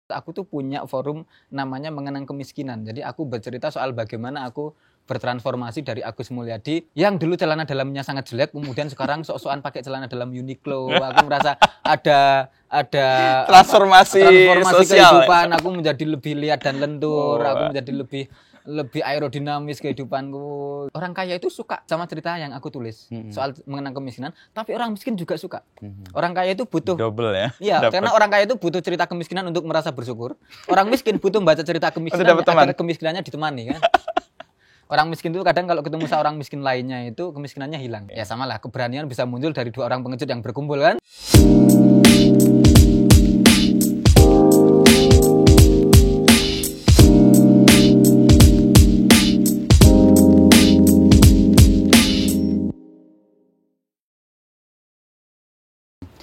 Aku tuh punya forum namanya Mengenang Kemiskinan. Jadi aku bercerita soal bagaimana aku bertransformasi dari Agus Mulyadi yang dulu celana dalamnya sangat jelek, kemudian sekarang sok-sokan pakai celana dalam Uniqlo. Aku merasa ada transformasi sosial. Kehidupan. Aku menjadi lebih lihat dan lentur. Aku menjadi lebih aerodinamis kehidupanku. Orang kaya itu suka sama cerita yang aku tulis soal mengenang kemiskinan, tapi orang miskin juga suka. Orang kaya itu butuh double ya. Iya, karena orang kaya itu butuh cerita kemiskinan untuk merasa bersyukur. Orang miskin butuh membaca cerita kemiskinan agar kemiskinannya ditemani kan. Orang miskin itu kadang kalau ketemu seorang miskin lainnya itu kemiskinannya hilang. Ya samalah, keberanian bisa muncul dari dua orang pengecut yang berkumpul kan.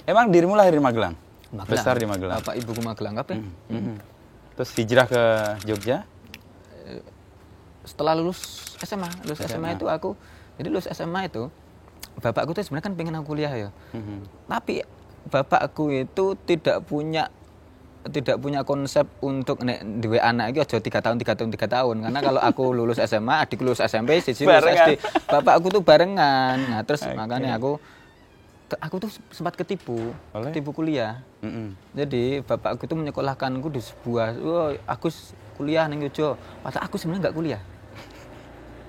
Emang dirimu lahir di Magelang? Besar di Magelang. Bapak ibuku Magelang apa? Terus hijrah ke Jogja? Setelah lulus SMA itu aku, jadi lulus SMA itu, bapakku tuh sebenarnya kan pengen aku kuliah ya. Tapi bapakku itu tidak punya konsep untuk nek duwe anak iki aja 3 tahun. Karena kalau aku lulus SMA, adikku lulus SMP, siji lulus SD. Bapakku tuh barengan. Nah, terus makanya aku tuh sempat ketipu kuliah. Jadi bapakku tuh menyekolahkanku di sebuah, Agus kuliah ning Jogja. Padahal aku sebenarnya nggak kuliah.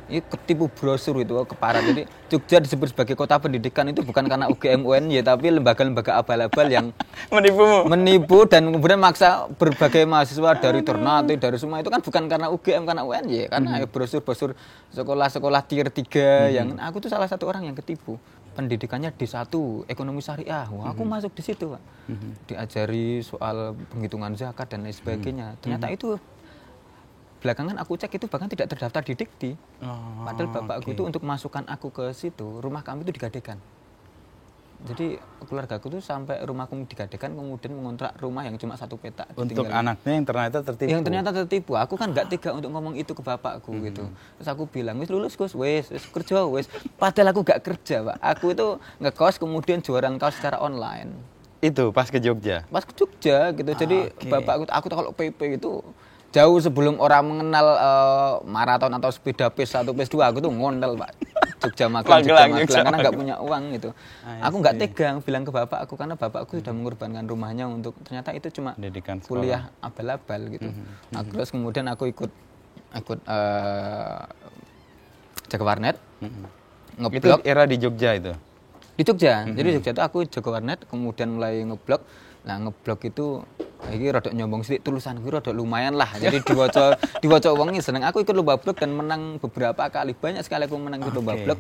Ini ketipu brosur itu, keparah. Jadi Jogja disebut sebagai kota pendidikan itu bukan karena UGM UNY, tapi lembaga-lembaga abal-abal yang menipu dan kemudian maksa berbagai mahasiswa dari Ternate, dari semua itu kan bukan karena UGM, karena UNY, karena brosur-brosur sekolah-sekolah tier 3 yang aku tuh salah satu orang yang ketipu. Pendidikannya D1, ekonomi syariah. Wah, aku masuk di situ, Pak. Diajari soal penghitungan zakat dan lain sebagainya. Ternyata itu belakangan aku cek itu bahkan tidak terdaftar di Dikti. Padahal bapakku itu untuk masukkan aku ke situ, rumah kami itu digadekan. Jadi keluarga aku tuh sampai rumahku digadekan, kemudian mengontrak rumah yang cuma 1 petak. Untuk anaknya yang ternyata tertipu. Yang ternyata tertipu. Aku kan nggak tega untuk ngomong itu ke bapakku gitu. Terus aku bilang, wis lulus Gus, wis kerja wis. Padahal aku nggak kerja, Pak. Aku itu ngekos kemudian jualan kaos secara online. Itu pas ke Jogja. Pas ke Jogja gitu. Jadi bapakku, aku tuh kalau PP itu jauh sebelum orang mengenal maraton atau sepeda PES 1, PES 2, aku tuh ngondel, Pak. Jogja Magelang karena nggak punya uang gitu. Aku nggak tegang bilang ke bapak aku karena bapakku sudah mengorbankan rumahnya untuk ternyata itu cuma pendidikan kuliah abal-abal gitu. Terus kemudian aku ikut jaga warnet, Itu ngeblok. era di Jogja itu? Di Jogja. Jadi Jogja itu aku jaga warnet, kemudian mulai ngeblok. Nah, ngeblok itu iki rada nyombong sithik, tulisan gue rada lumayan lah. Jadi diwaca wonge seneng. Aku ikut lomba blog dan menang beberapa kali. Banyak sekali aku menang ikut lomba blog.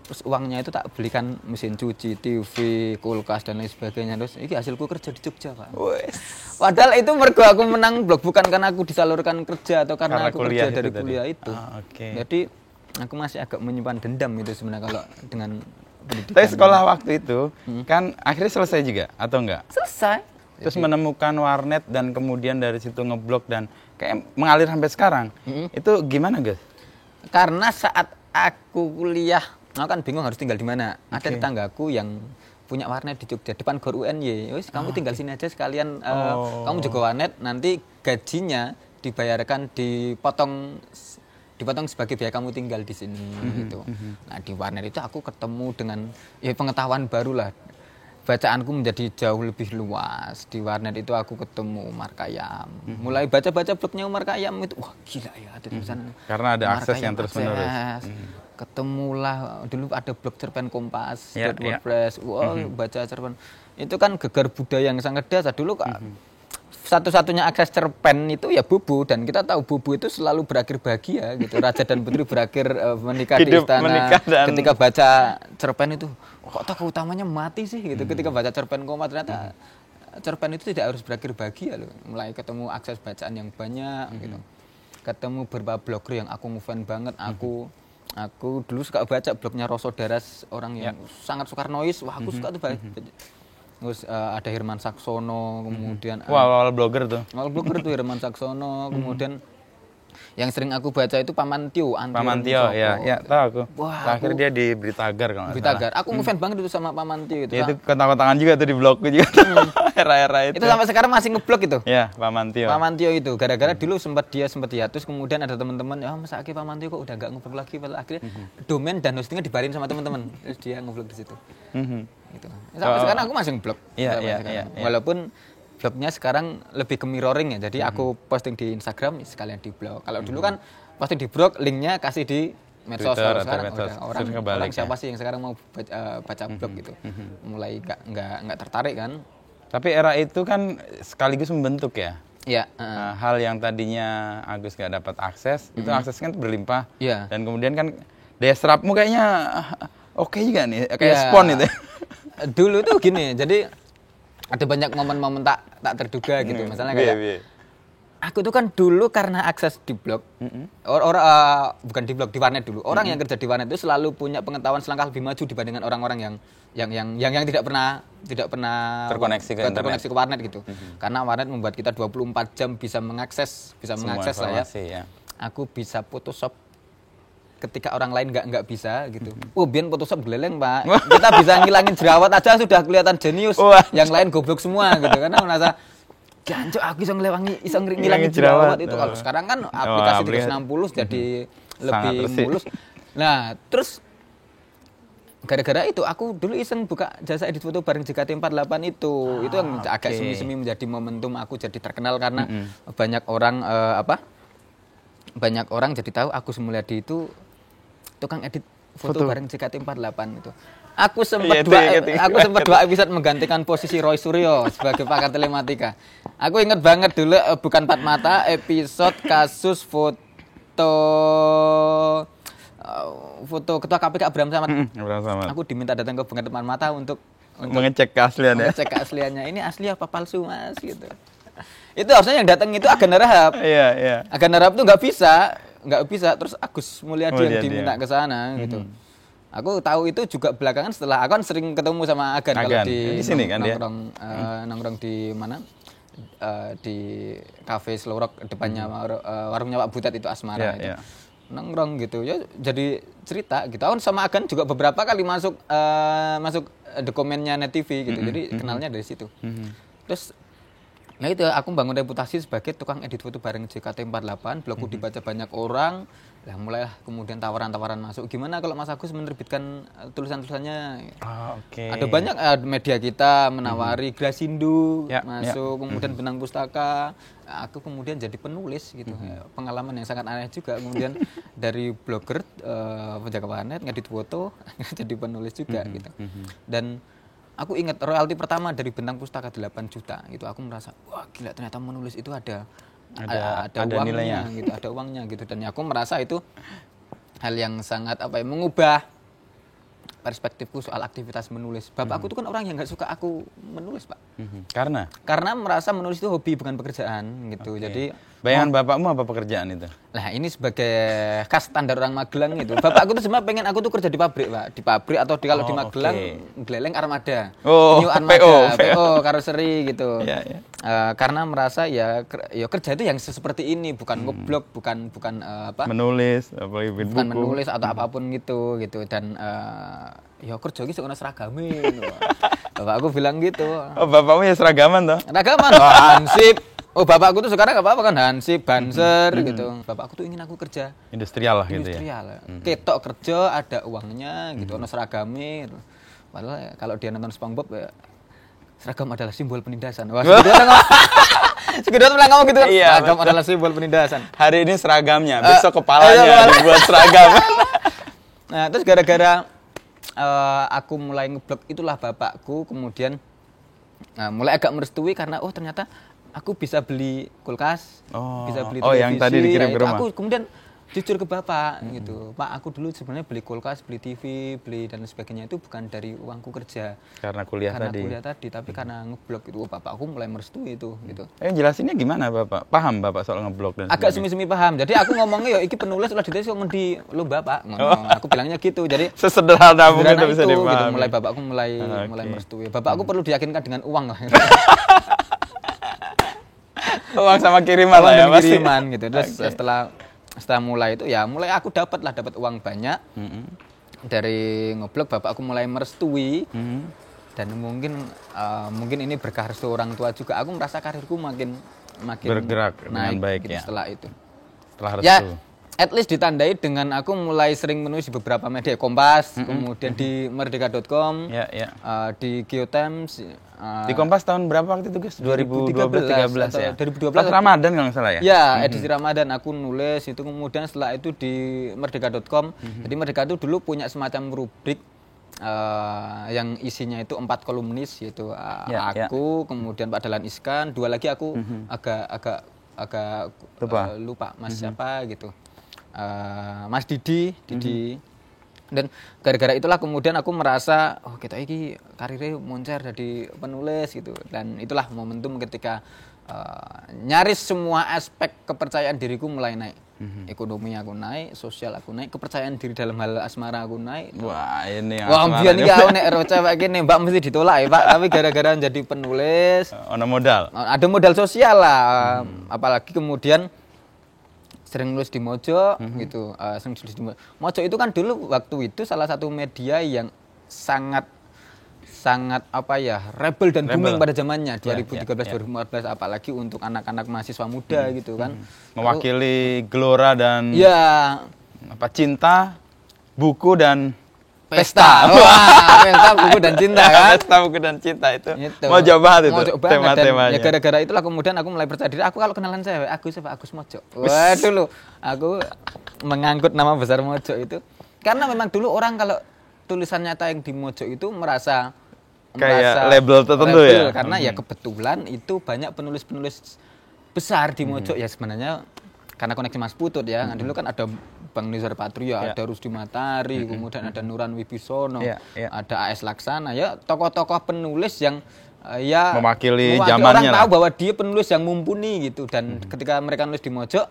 Terus uangnya itu tak belikan mesin cuci, TV, kulkas dan lain sebagainya. Terus iki hasilku kerja di Jogja, Pak. Padahal itu mergo aku menang blog bukan karena aku disalurkan kerja atau karena aku kerja dari kuliah itu. Jadi aku masih agak menyimpan dendam itu sebenarnya kalau dengan pendidikan. Tapi sekolah waktu itu kan akhirnya selesai juga atau enggak? Selesai. Terus menemukan warnet dan kemudian dari situ ngeblok dan kayak mengalir sampai sekarang. Itu gimana, guys? Karena saat aku kuliah, aku kan bingung harus tinggal di mana. Ada tetanggaku yang punya warnet di Jogja depan GOR UNY. Wis kamu tinggal sini aja sekalian kamu jaga warnet, nanti gajinya dibayarkan dipotong sebagai biaya kamu tinggal di sini gitu. Nah, di warnet itu aku ketemu dengan pengetahuan baru lah. Bacaanku menjadi jauh lebih luas. Di warnet itu aku ketemu Umar Khayyam. Mulai baca-baca blognya Umar Khayyam itu, wah gila ya ada tulisan. Karena ada akses yang terus-menerus. Ketemulah dulu ada blog cerpen Kompas, WordPress. Wah, baca cerpen. Itu kan gegar budaya yang sangat dasar dulu Kak. Satu-satunya akses cerpen itu ya Bubu, dan kita tahu Bubu itu selalu berakhir bahagia gitu. Raja dan putri berakhir menikah di istana. Ketika baca cerpen itu, kok tokoh utamanya mati sih gitu. Ketika baca cerpen Kompas ternyata cerpen itu tidak harus berakhir bahagia loh. Mulai ketemu akses bacaan yang banyak gitu. Ketemu beberapa blogger yang aku ngefan banget. Aku dulu suka baca blognya Rosso Daras, orang yang sangat Soekarnois. Wah, aku suka tuh baca. Terus ada Herman Saksono, kemudian awal blogger tuh. Awal blogger tuh Herman Saksono, kemudian Yang sering aku baca itu Pamantio, Pamantio, ya tahu aku. Wah, terakhir dia di Beritagar kalau nggak Berita salah. Tagar. Aku ngefans banget itu sama Pamantio itu. Ya, itu kontak-kontakan juga tuh di blogku juga. Era-era itu. Itu sampai sekarang masih ngeblok itu. Ya, Pamantio. Pamantio itu gara-gara dulu sempat hiatus, kemudian ada teman-teman, masa Aki Pamantio kok udah nggak ngeblok lagi, padahal akhirnya domain dan hostingnya dibarin sama teman-teman, terus dia ngeblok di situ. Gitu. Sampai sekarang aku masih ngeblok. Iya. Walaupun blognya sekarang lebih ke mirroring ya, jadi aku posting di Instagram sekalian di blog. Kalau dulu kan posting di blog, linknya kasih di medsos. Twitter, Sekarang medsos. udah orang siapa sih yang sekarang mau baca blog gitu, mulai nggak tertarik kan. Tapi era itu kan sekaligus membentuk ya. Iya. Hal yang tadinya Agus nggak dapat akses, itu aksesnya kan berlimpah. Iya. Dan kemudian kan daya serapmu kayaknya oke juga nih, kayak spon itu. Dulu tuh gini, jadi ada banyak momen-momen tak terduga gitu. Misalnya kayak aku tuh kan dulu karena akses di blog, bukan di blog, di warnet dulu. Orang yang kerja di warnet itu selalu punya pengetahuan selangkah lebih maju dibandingkan orang-orang yang tidak pernah terkoneksi ke warnet gitu. Karena warnet membuat kita 24 jam bisa mengakses lah ya. Aku bisa Photoshop ketika orang lain nggak bisa gitu. Biar Photoshop geleleng, Pak. Kita bisa ngilangin jerawat aja sudah kelihatan jenius. Yang lain goblok semua gitu. Karena merasa jancuk aku bisa ngilangin jerawat itu. Kalau sekarang kan aplikasi 360 jadi lebih mulus. Nah, terus gara-gara itu aku dulu iseng buka jasa edit foto bareng JKT48 itu. Itu yang agak semi-semi menjadi momentum aku jadi terkenal karena banyak orang jadi tahu Agus Mulyadi itu tukang edit foto bareng JKT48 itu. Aku sempat dua episode menggantikan posisi Roy Suryo sebagai pakar telematika. Aku ingat banget dulu bukan Empat Mata episode kasus foto ketua KPK Abraham Samad. Aku diminta datang ke Bengkel Empat Mata untuk mengecek keasliannya. Ini asli apa palsu, Mas gitu. Itu harusnya yang datang itu Agan Harahap. Iya. Agan Harahap tuh nggak bisa, terus Agus Mulyadi yang diminta ke sana gitu. Aku tahu itu juga belakangan setelah aku kan sering ketemu sama Agan. Kalau di sini kan nongkrong di mana? Di kafe Slow Rock depannya warungnya Pak Butet itu Asmara itu. Nongkrong gitu ya, jadi cerita gitu. Aku sama Agan juga beberapa kali masuk dokumennya Net TV gitu. Jadi kenalnya dari situ. Terus nah itu aku bangun reputasi sebagai tukang edit foto bareng JKT48, blogku dibaca banyak orang. Lah mulailah kemudian tawaran-tawaran masuk. Gimana kalau Mas Agus menerbitkan tulisan-tulisannya? Ada banyak media kita menawari, Grasindo masuk, kemudian Benang Pustaka. Aku kemudian jadi penulis gitu. Pengalaman yang sangat aneh juga. Kemudian dari blogger penjaga warnet ngedit foto jadi penulis juga gitu. Dan aku ingat royalti pertama dari Bentang Pustaka 8 juta gitu. Aku merasa wah gila, ternyata menulis itu ada uangnya nilainya gitu, ada uangnya gitu. Dan aku merasa itu hal yang sangat mengubah perspektifku soal aktivitas menulis. Bapakku itu kan orang yang nggak suka aku menulis, Pak. Karena merasa menulis itu hobi bukan pekerjaan gitu. Jadi bayangan bapakmu apa pekerjaan itu? Nah ini sebagai khas standar orang Magelang itu. Bapakku tuh sebenarnya pengen aku tuh kerja di pabrik, Pak. Di pabrik atau kalau di Magelang geleleng armada. New armada, PO karoseri gitu. Karena merasa ya kerja itu yang seperti ini, bukan ngeblog, bukan menulis, bukan menulis atau apapun gitu. Dan kerja iki sok ana seragame gitu. Bapakku bilang gitu. Bapakmu ya seragaman toh? Seragaman, hansip. Bapakku tuh sekarang apa kan hansip, banser gitu. Bapakku tuh ingin aku kerja industrial lah gitu ya. Ketok kerja ada uangnya gitu, ana seragame. Padahal kalau dia nonton SpongeBob ya seragam adalah simbol penindasan. Wah, sekedar bilang ngomong gitu kan. Seragam adalah simbol penindasan. Hari ini seragamnya, besok kepalanya dibuat seragam. Nah, terus gara-gara aku mulai ngeblog itulah bapakku kemudian mulai agak merestui karena ternyata aku bisa beli kulkas, bisa beli televisi. Yang tadi dikirim ke rumah. Aku kemudian jujur ke bapak gitu. Pak, aku dulu sebenarnya beli kulkas, beli TV, beli dan sebagainya itu bukan dari uangku kerja. Karena kuliah tadi, tapi karena ngeblog itu. Bapak aku mulai merestui itu gitu. Jelasinnya gimana Bapak? Paham Bapak soal ngeblog dan agak semi-semi paham. Jadi aku ngomongnya iki penulis ulah ditulis kok ngendi lu Bapak. Aku bilangnya gitu. Jadi sesederhana mungkin itu bisa dipahami. Gitu. Mulai bapakku mulai merestui. Bapakku perlu diyakinkan dengan uang lah. Uang sama kiriman lah ya pasti. Kiriman gitu. Terus setelah setelah mulai itu ya mulai aku dapat uang banyak. Dari ngeblog bapak aku mulai merestui. Dan mungkin ini berkah restu orang tua juga. Aku merasa karirku makin bergerak dengan naik baik gitu ya. Setelah itu. Setelah restu. Ya, at least ditandai dengan aku mulai sering menulis di beberapa media Kompas, kemudian di merdeka.com, di Geotimes. Di Kompas tahun berapa waktu itu, Gus? 2013 ya. 2012. Pas Ramadan kalau nggak salah ya. Ya, edisi Ramadan aku nulis itu, kemudian setelah itu di merdeka.com. Jadi Merdeka itu dulu punya semacam rubrik yang isinya itu 4 kolumnis, yaitu aku, kemudian Pak Dahlan Iskan, 2 lagi aku agak lupa Mas siapa gitu. Mas Didi. Dan gara-gara itulah kemudian aku merasa kita ini karirnya moncer jadi penulis gitu. Dan itulah momentum ketika nyaris semua aspek kepercayaan diriku mulai naik. Ekonomi aku naik, sosial aku naik, kepercayaan diri dalam hal asmara aku naik. Wah, ini biar ya nek ero cewek iki nembak mesti ditolak ya, Pak. Tapi gara-gara jadi penulis, ada modal. Ada modal sosial lah. Apalagi kemudian sering nulis di Mojo gitu. Sering nulis di Mojo itu kan dulu waktu itu salah satu media yang sangat rebel dan booming pada zamannya 2013-2014, apalagi untuk anak-anak mahasiswa muda gitu kan. Mewakili gelora dan cinta, buku dan pesta. Wah, pesta, buku dan cinta kan. Pesta, buku dan cinta itu. Mojo banget itu tema-temanya. Ya gara-gara itulah kemudian aku mulai percaya diri. Aku kalau kenalan cewek, Agus Mojo. Wah, dulu aku mengangkut nama besar Mojo itu. Karena memang dulu orang kalau tulisan nyata yang di Mojo itu merasa kayak label tertentu ya. Karena ya kebetulan itu banyak penulis-penulis besar di Mojo ya sebenarnya karena koneksi Mas Putut ya. Dulu kan ada Bang Nizar Patria, ada Rusdi Matari, kemudian ada Nuran Wibisono, ada AS Laksana, ya tokoh-tokoh penulis yang mewakili zamannya. Orang tahu bahwa dia penulis yang mumpuni gitu, dan ketika mereka nulis di Mojo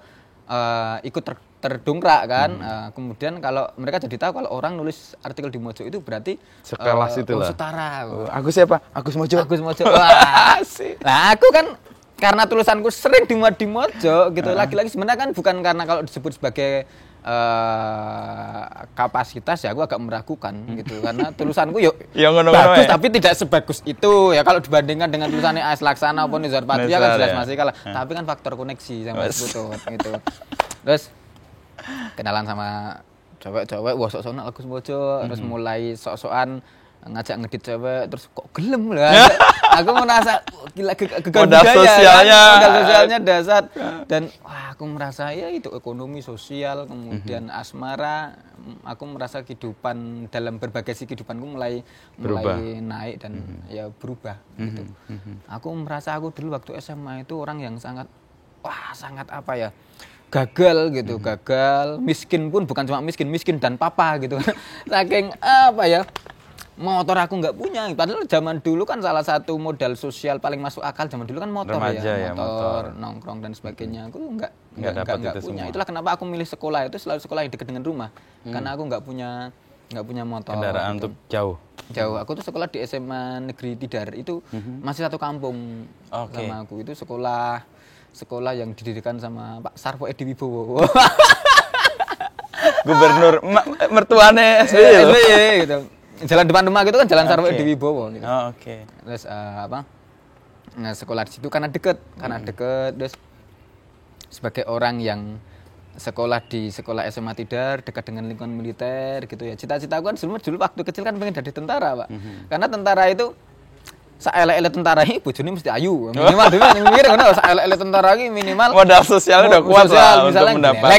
ikut terdongkrak kan. Kemudian kalau mereka jadi tahu kalau orang nulis artikel di Mojo itu berarti sekelas itulah. Setara. Agus siapa? Agus Mojo. Wah. Nah, aku kan karena tulisanku sering dimuat di Mojo gitu. Lagi-lagi sebenarnya kan bukan karena kalau disebut sebagai kapasitas ya aku agak meragukan gitu, karena tulisanku bagus tapi tidak sebagus itu ya kalau dibandingkan dengan tulisannya AS Laksana maupun Nizar Patria kan jelas masih kalah. Tapi kan faktor koneksi sama Putut gitu. Terus kenalan sama cewek-cewek, wah sok-sokan Agus Mojo, terus mulai sok-sokan ngajak ngedit cewek, terus kok gelem lah. Aku merasa gila modal sosialnya dasar. Dan aku merasa ya itu ekonomi, sosial, kemudian asmara. Aku merasa kehidupan dalam berbagai sisi kehidupanku mulai naik dan ya berubah gitu. Aku merasa aku dulu waktu SMA itu orang yang sangat gagal gitu, gagal, miskin pun bukan cuma miskin dan papa gitu. Saking motor aku nggak punya, padahal zaman dulu kan salah satu modal sosial paling masuk akal zaman dulu kan motor. Remaja, motor, nongkrong dan sebagainya. Aku nggak punya. Semua. Itulah kenapa aku milih sekolah itu selalu sekolah yang dekat dengan rumah, karena aku nggak punya motor. Kendaraan gitu. untuk jauh. Aku tuh sekolah di SMA Negeri Tidar itu masih satu kampung sama aku. Itu sekolah yang didirikan sama Pak Sarwo Edi Wibowo. Gubernur mertuane SBY gitu. Jalan depan rumah gitu kan Jalan Sarwo Edi Wibowo gitu. Terus sekolah di situ karena deket, terus sebagai orang yang sekolah di sekolah SMA Tidar dekat dengan lingkungan militer gitu ya. Cita-cita aku kan dulu waktu kecil kan pengen jadi tentara, Pak. Karena tentara itu saelek-elek tentara ini bojone mesti ayu. Minimal dulu yang mikir ngono, saelek-elek tentara ini minimal modal sosial udah kuat lah untuk mendapat.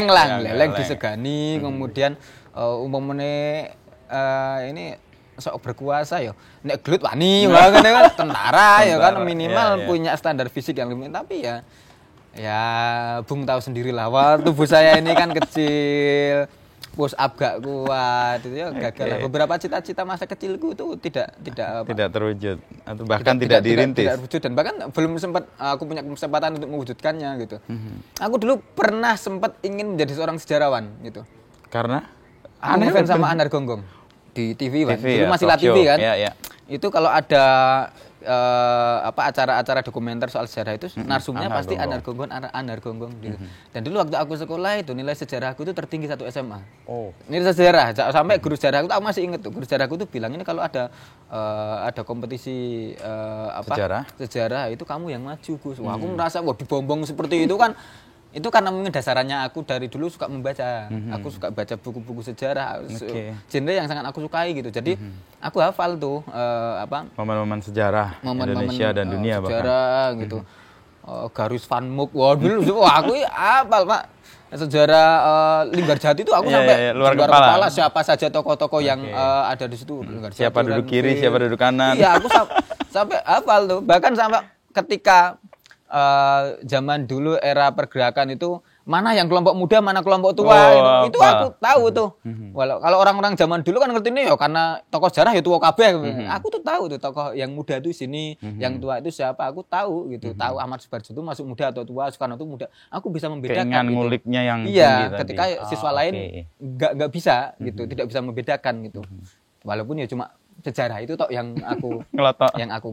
Leleng disegani, kemudian umpamane ini sok berkuasa ya. Nek gelut wani banget kan tentara ya kan minimal punya standar fisik yang lebih, tapi ya Bung tahu sendiri lah, tubuh saya ini kan kecil, push up gak kuat, itu ya gagal. Beberapa cita-cita masa kecilku itu tidak terwujud atau bahkan tidak dirintis. Tidak terwujud dan bahkan belum sempat aku punya kesempatan untuk mewujudkannya gitu. Aku dulu pernah sempat ingin menjadi seorang sejarawan gitu. Karena aku ngefans sama Anar Gonggong di TV kan. Dulu masih Talk TV kan. Ya. Itu kalau ada acara-acara dokumenter soal sejarah itu narsumnya pasti Anargonggong gitu. Dan dulu waktu aku sekolah itu nilai sejarahku itu tertinggi satu SMA. Oh. Nilai sejarah sampai guru sejarahku aku masih inget tuh. Guru sejarahku tuh bilang ini kalau ada kompetisi sejarah itu kamu yang maju, Gus. Wah, aku merasa dibombong seperti itu kan. Itu karena mungkin dasarannya aku dari dulu suka membaca. Aku suka baca buku-buku sejarah, genre yang sangat aku sukai gitu. Jadi aku hafal tuh momen-momen sejarah Indonesia dan dunia sejarah bahkan. Gitu. Garus Van Mook. Wah, dulu aku hafal, Pak. Sejarah Linggarjati itu aku sampai luar kepala siapa saja tokoh-tokoh yang ada di situ. Siapa duduk kiri, siapa duduk kanan. Iya, aku sampai hafal tuh. Bahkan sampai ketika zaman dulu era pergerakan itu mana yang kelompok muda, mana kelompok tua itu aku tahu tuh. Kalau orang-orang zaman dulu kan ngerti nih ya karena tokoh sejarah ya tua kabeh. Aku tuh tahu tuh tokoh yang muda itu sini, yang tua itu siapa, aku tahu gitu. Tahu Ahmad Subarjo itu masuk muda atau tua, Soekarno itu muda. Aku bisa membedakan. Keinginan nguliknya yang tinggi ketika siswa lain enggak bisa gitu, tidak bisa membedakan gitu. Walaupun ya cuma sejarah itu toh yang aku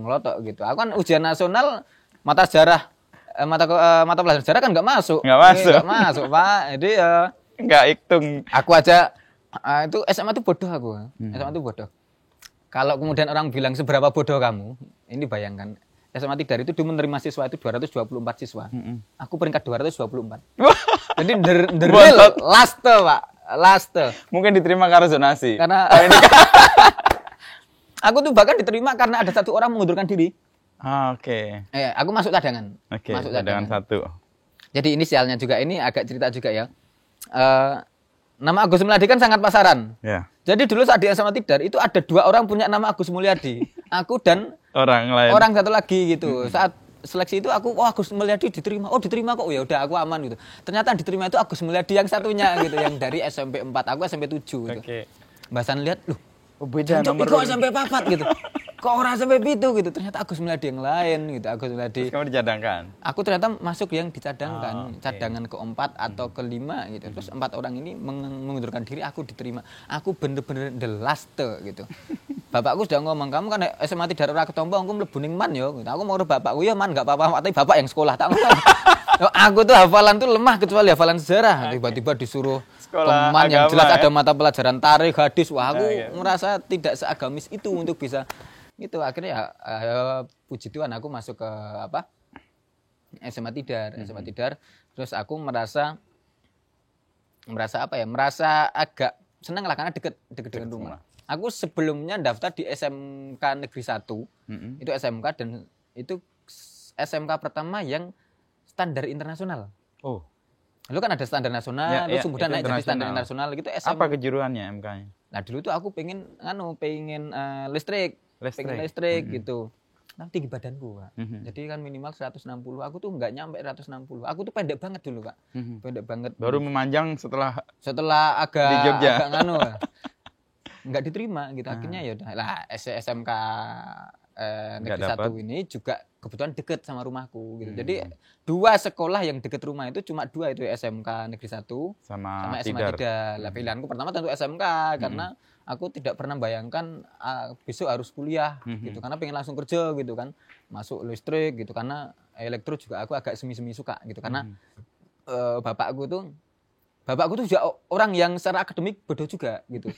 ngelotok gitu. Aku kan ujian nasional mata sejarah, mata pelajaran sejarah kan nggak masuk, Pak. Jadi nggak hitung. Aku aja itu SMA itu bodoh aku. SMA itu bodoh. Kalau kemudian orang bilang seberapa bodoh kamu, ini bayangkan SMA Tidar itu dulu menerima siswa itu 224 siswa. Aku peringkat 224. Jadi the real last, Pak. Last. Mungkin diterima karena zonasi. Karena aku tuh bahkan diterima karena ada satu orang mengundurkan diri. Oke. Aku masuk cadangan. Masuk cadangan 1. Jadi inisialnya juga ini agak cerita juga ya. Nama Agus Mulyadi kan sangat pasaran. Ya. Jadi dulu saat di SMA Tidar itu ada 2 orang punya nama Agus Mulyadi. Aku dan orang satu lagi gitu. Saat seleksi itu aku Agus Mulyadi diterima. Oh, diterima kok. Ya udah aku aman gitu. Ternyata yang diterima itu Agus Mulyadi yang satunya gitu, yang dari SMP 4, aku SMP 7 gitu. Bahasan lihat, loh, beda nomor. Kok sampai 4 gitu. Kok orang sampai itu gitu. Ternyata Agus Mulyadi yang lain gitu. Agus Mulyadi. Terus kamu dicadangkan? Aku ternyata masuk yang dicadangkan, cadangan ke-4 atau ke-5 gitu. Terus 4 orang ini mengundurkan diri, aku diterima. Aku bener-bener the last gitu. Bapakku sudah ngomong, kamu kan SMA Tidar ora ketompo, aku mlebu ning man yo. Aku mau urut bapakku, ya man enggak apa-apa, tapi bapak yang sekolah tak ngomong. Aku tuh hafalan tuh lemah kecuali hafalan sejarah. Tiba-tiba disuruh teman yang jelas ada mata pelajaran tarikh, hadis. Wah, aku merasa tidak seagamis itu untuk bisa itu. Akhirnya ya puji Tuhan aku masuk ke SMA Tidar. Terus aku merasa agak senang lah karena deket dengan rumah. Aku sebelumnya daftar di SMK Negeri 1. Itu SMK dan itu SMK pertama yang standar internasional. Oh. Dulu kan ada standar nasional, terus kemudian naik jadi standar internasional gitu. Apa kejuruannya MK-nya? Nah, dulu tuh aku pengen listrik gitu. Nah, tinggi badanku, Pak. Jadi kan minimal 160. Aku tuh enggak nyampe 160. Aku tuh pendek banget dulu, Pak. Pendek banget. Baru memanjang setelah agak di Jogja. Enggak diterima gitu. Akhirnya ya udah lah SMK Negeri 1 ini juga kebetulan deket sama rumahku gitu. Jadi 2 sekolah yang deket rumah itu cuma 2, itu SMK Negeri 1 sama SMA Tidar. Lah pilihanku pertama tentu SMK karena aku tidak pernah bayangkan besok harus kuliah gitu karena pengen langsung kerja gitu kan. Masuk listrik gitu karena elektro juga aku agak semi-semi suka gitu karena bapakku tuh juga orang yang secara akademik bodoh juga gitu.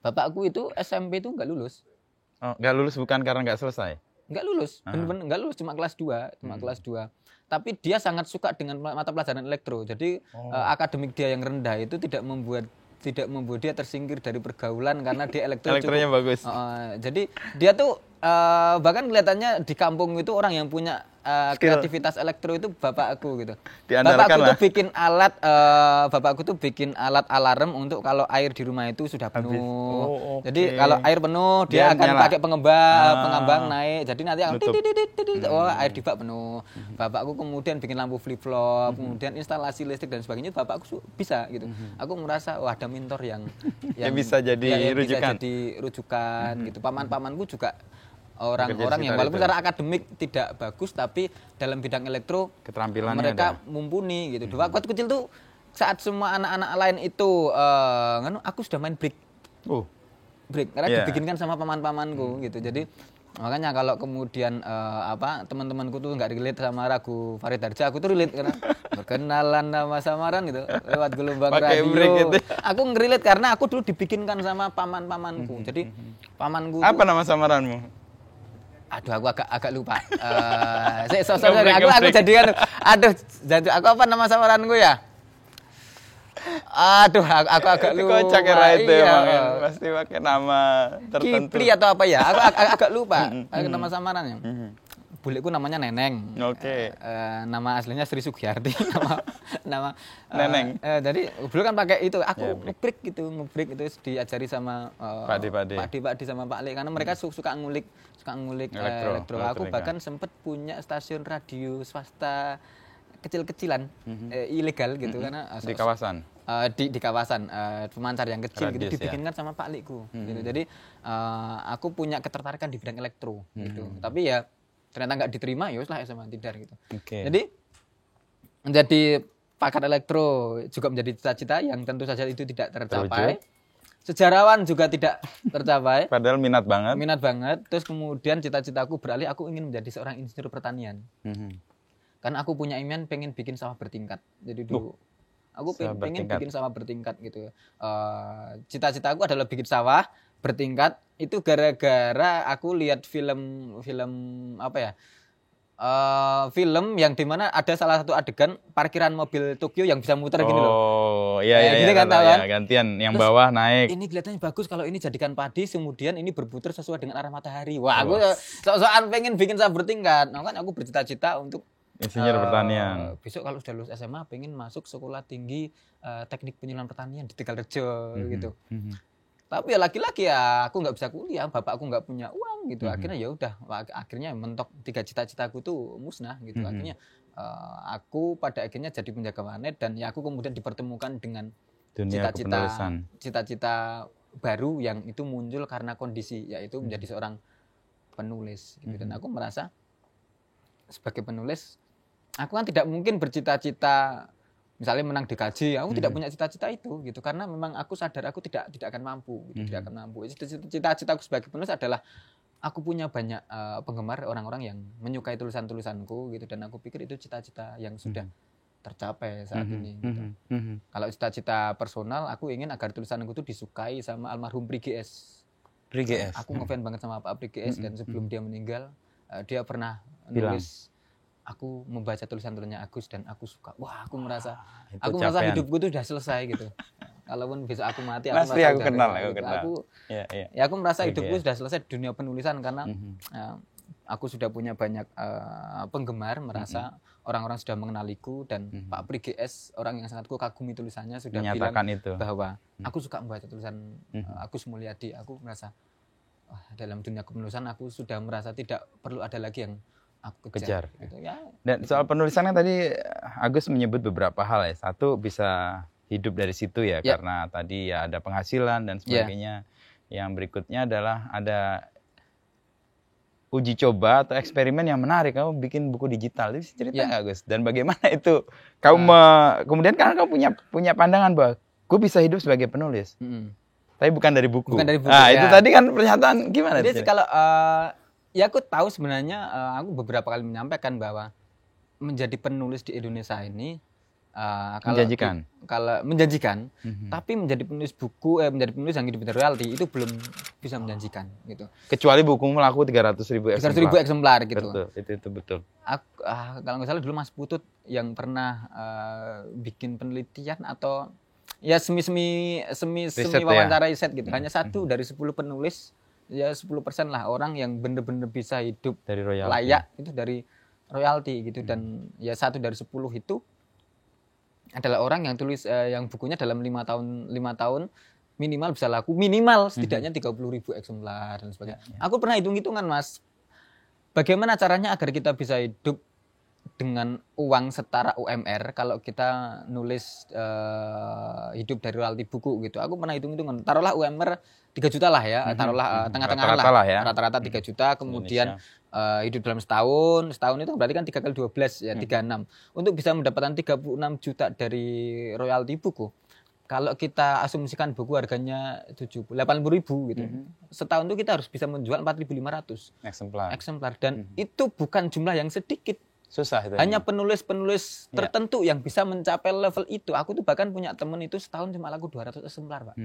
Bapakku itu SMP itu enggak lulus. Oh, enggak lulus bukan karena enggak selesai? Enggak lulus, benar-benar enggak lulus, cuma kelas 2, Tapi dia sangat suka dengan mata pelajaran elektro. Jadi akademik dia yang rendah itu tidak membuat dia tersingkir dari pergaulan karena dia elektronya bagus. Jadi dia tuh bahkan kelihatannya di kampung itu orang yang punya kreativitas elektro itu bapakku gitu. Bapakku tuh bikin alat alarm untuk kalau air di rumah itu sudah penuh. Jadi kalau air penuh dia akan pakai pengembang naik. Jadi nanti akan air di bak penuh. Bapakku kemudian bikin lampu flip flop, kemudian instalasi listrik dan sebagainya. Bapakku bisa gitu. Aku merasa ada mentor yang bisa jadi rujukan gitu. Paman-pamanku juga orang-orang yang walaupun secara akademik tidak bagus tapi dalam bidang elektro keterampilannya mereka mumpuni gitu. Waktu kecil tuh saat semua anak-anak lain itu aku sudah main break. Break karena dibikinkan sama paman-pamanku gitu. Jadi Makanya kalau kemudian teman-temanku tuh nggak relate sama lagu Farid Darja, aku tuh relate karena berkenalan nama samaran gitu lewat gelombang Pakai radio. break gitu. Aku ngerelate karena aku dulu dibikinkan sama pamanku. Jadi pamanku Apa tuh, nama samaranmu? aduh aku agak lupa. Aku jadikan aku apa nama samaranku ya? Aduh, aku agak lupa. Kocak era itu Iya. emang ya. Pasti pakai nama tertentu. Kipli atau apa ya? Aku agak lupa. Nama samarannya. Buleku namanya Neneng. Oke. Nama aslinya Sri Sugiyarti. nama Neneng. Jadi dulu kan pakai itu. Aku ngebreak itu diajari sama Pak Di sama Pak Le karena mereka suka ngulik elektro. Aku bahkan sempat punya stasiun radio swasta kecil-kecilan ilegal gitu karena Di kawasan. di kawasan pemancar yang kecil Radius, gitu dibikinkan sama Pak Liku gitu. Jadi aku punya ketertarikan di bidang elektro gitu. Tapi ya ternyata nggak diterima, ya lah SMA Tidar gitu. Oke. Jadi menjadi pakar elektro juga menjadi cita-cita yang tentu saja itu tidak tercapai. Sejarawan juga tidak tercapai. Padahal minat banget. Minat banget. Terus kemudian cita-citaku beralih, aku ingin menjadi seorang insinyur pertanian. Karena aku punya impian pengen bikin sawah bertingkat. Jadi dulu aku pengen bikin sawah bertingkat gitu. Cita-citaku adalah bikin sawah bertingkat. Itu gara-gara aku lihat film apa ya? Film yang dimana ada salah satu adegan parkiran mobil Tokyo yang bisa muter gini loh. Oh, iya Gini kan, tahu kan? gantian yang terus, bawah naik. Ini kelihatannya bagus kalau ini jadikan padi, kemudian ini berputar sesuai dengan arah matahari. Wah, aku sok-sokan pengen bikin sawah bertingkat. Nah, kan aku bercita-cita untuk insinyur pertanian. Besok kalau sudah lulus SMA pengen masuk sekolah tinggi teknik penyuluhan pertanian di Tegalrejo gitu. Tapi ya laki-laki ya aku nggak bisa kuliah, bapakku nggak punya uang gitu. Akhirnya ya udah, akhirnya mentok 3 cita-citaku tuh musnah gitu. Akhirnya aku pada akhirnya jadi penjaga warnet dan ya aku kemudian dipertemukan dengan cita-cita baru yang itu muncul karena kondisi, yaitu menjadi seorang penulis gitu. Dan aku merasa sebagai penulis aku kan tidak mungkin bercita-cita misalnya menang DKJ, aku tidak punya cita-cita itu gitu karena memang aku sadar aku tidak akan mampu gitu, tidak akan mampu. Cita-citaku sebagai penulis adalah aku punya banyak penggemar, orang-orang yang menyukai tulisan-tulisanku gitu, dan aku pikir itu cita-cita yang sudah tercapai saat ini gitu. Kalau cita-cita personal, aku ingin agar tulisanku itu disukai sama almarhum Pri GS. Aku ngefans banget sama Pak Pri GS dan sebelum dia meninggal dia pernah nulis, aku membaca tulisan-tulisannya Agus dan aku suka. Wah, aku merasa hidupku tuh udah selesai gitu. Kalaupun besok aku mati, aku merasa aku kenal. Aku merasa hidupku sudah selesai di dunia penulisan karena aku sudah punya banyak penggemar, merasa orang-orang sudah mengenaliku dan Pak Pri GS, orang yang sangat kagumi tulisannya, sudah menyatakan bilang itu bahwa aku suka membaca tulisan Agus Mulyadi. Aku merasa dalam dunia kepenulisan aku sudah merasa tidak perlu ada lagi yang aku kejar. Gitu, ya. Dan soal penulisannya tadi Agus menyebut beberapa hal ya. Satu, bisa hidup dari situ ya, karena tadi ya ada penghasilan dan sebagainya. Yang berikutnya adalah ada uji coba atau eksperimen yang menarik. Kamu bikin buku digital. Itu cerita nggak Gus? Dan bagaimana itu? Kemudian kan kamu punya pandangan bahwa gue bisa hidup sebagai penulis. Tapi bukan dari buku. Nah, itu tadi kan pernyataan gimana? Jadi kalau ya aku tahu sebenarnya, aku beberapa kali menyampaikan bahwa menjadi penulis di Indonesia ini menjanjikan, tapi menjadi penulis buku, menjadi penulis yang hidup dari royalti itu belum bisa menjanjikan gitu. Kecuali bukumu laku 300.000 eksemplar gitu. Betul, itu betul. Kalau nggak salah dulu Mas Putut yang pernah bikin penelitian atau ya semi wawancara riset gitu. Hanya 1 dari 10 penulis, ya 10% lah orang yang benar-benar bisa hidup dari royalti, layak itu dari royalti gitu. Dan ya 1 dari 10 itu adalah orang yang tulis yang bukunya dalam 5 tahun minimal bisa laku, minimal setidaknya 30.000 eksemplar dan sebagainya. Aku pernah hitung-hitungan Mas, bagaimana caranya agar kita bisa hidup dengan uang setara UMR kalau kita nulis hidup dari royalti buku gitu. Aku pernah hitung-hitungan, taruhlah UMR 3 juta lah ya, taruhlah tengah-tengah lah ya. Rata-rata 3 juta, kemudian hidup dalam setahun itu berarti kan 3 kali 12 ya, 36. Untuk bisa mendapatkan 36 juta dari royalti buku, kalau kita asumsikan buku harganya 80.000 gitu. Setahun itu kita harus bisa menjual 4.500 eksemplar dan itu bukan jumlah yang sedikit. Susah itu. Hanya penulis-penulis tertentu yang bisa mencapai level itu. Aku tuh bahkan punya temen itu setahun cuma laku 200 eksemplar, Pak.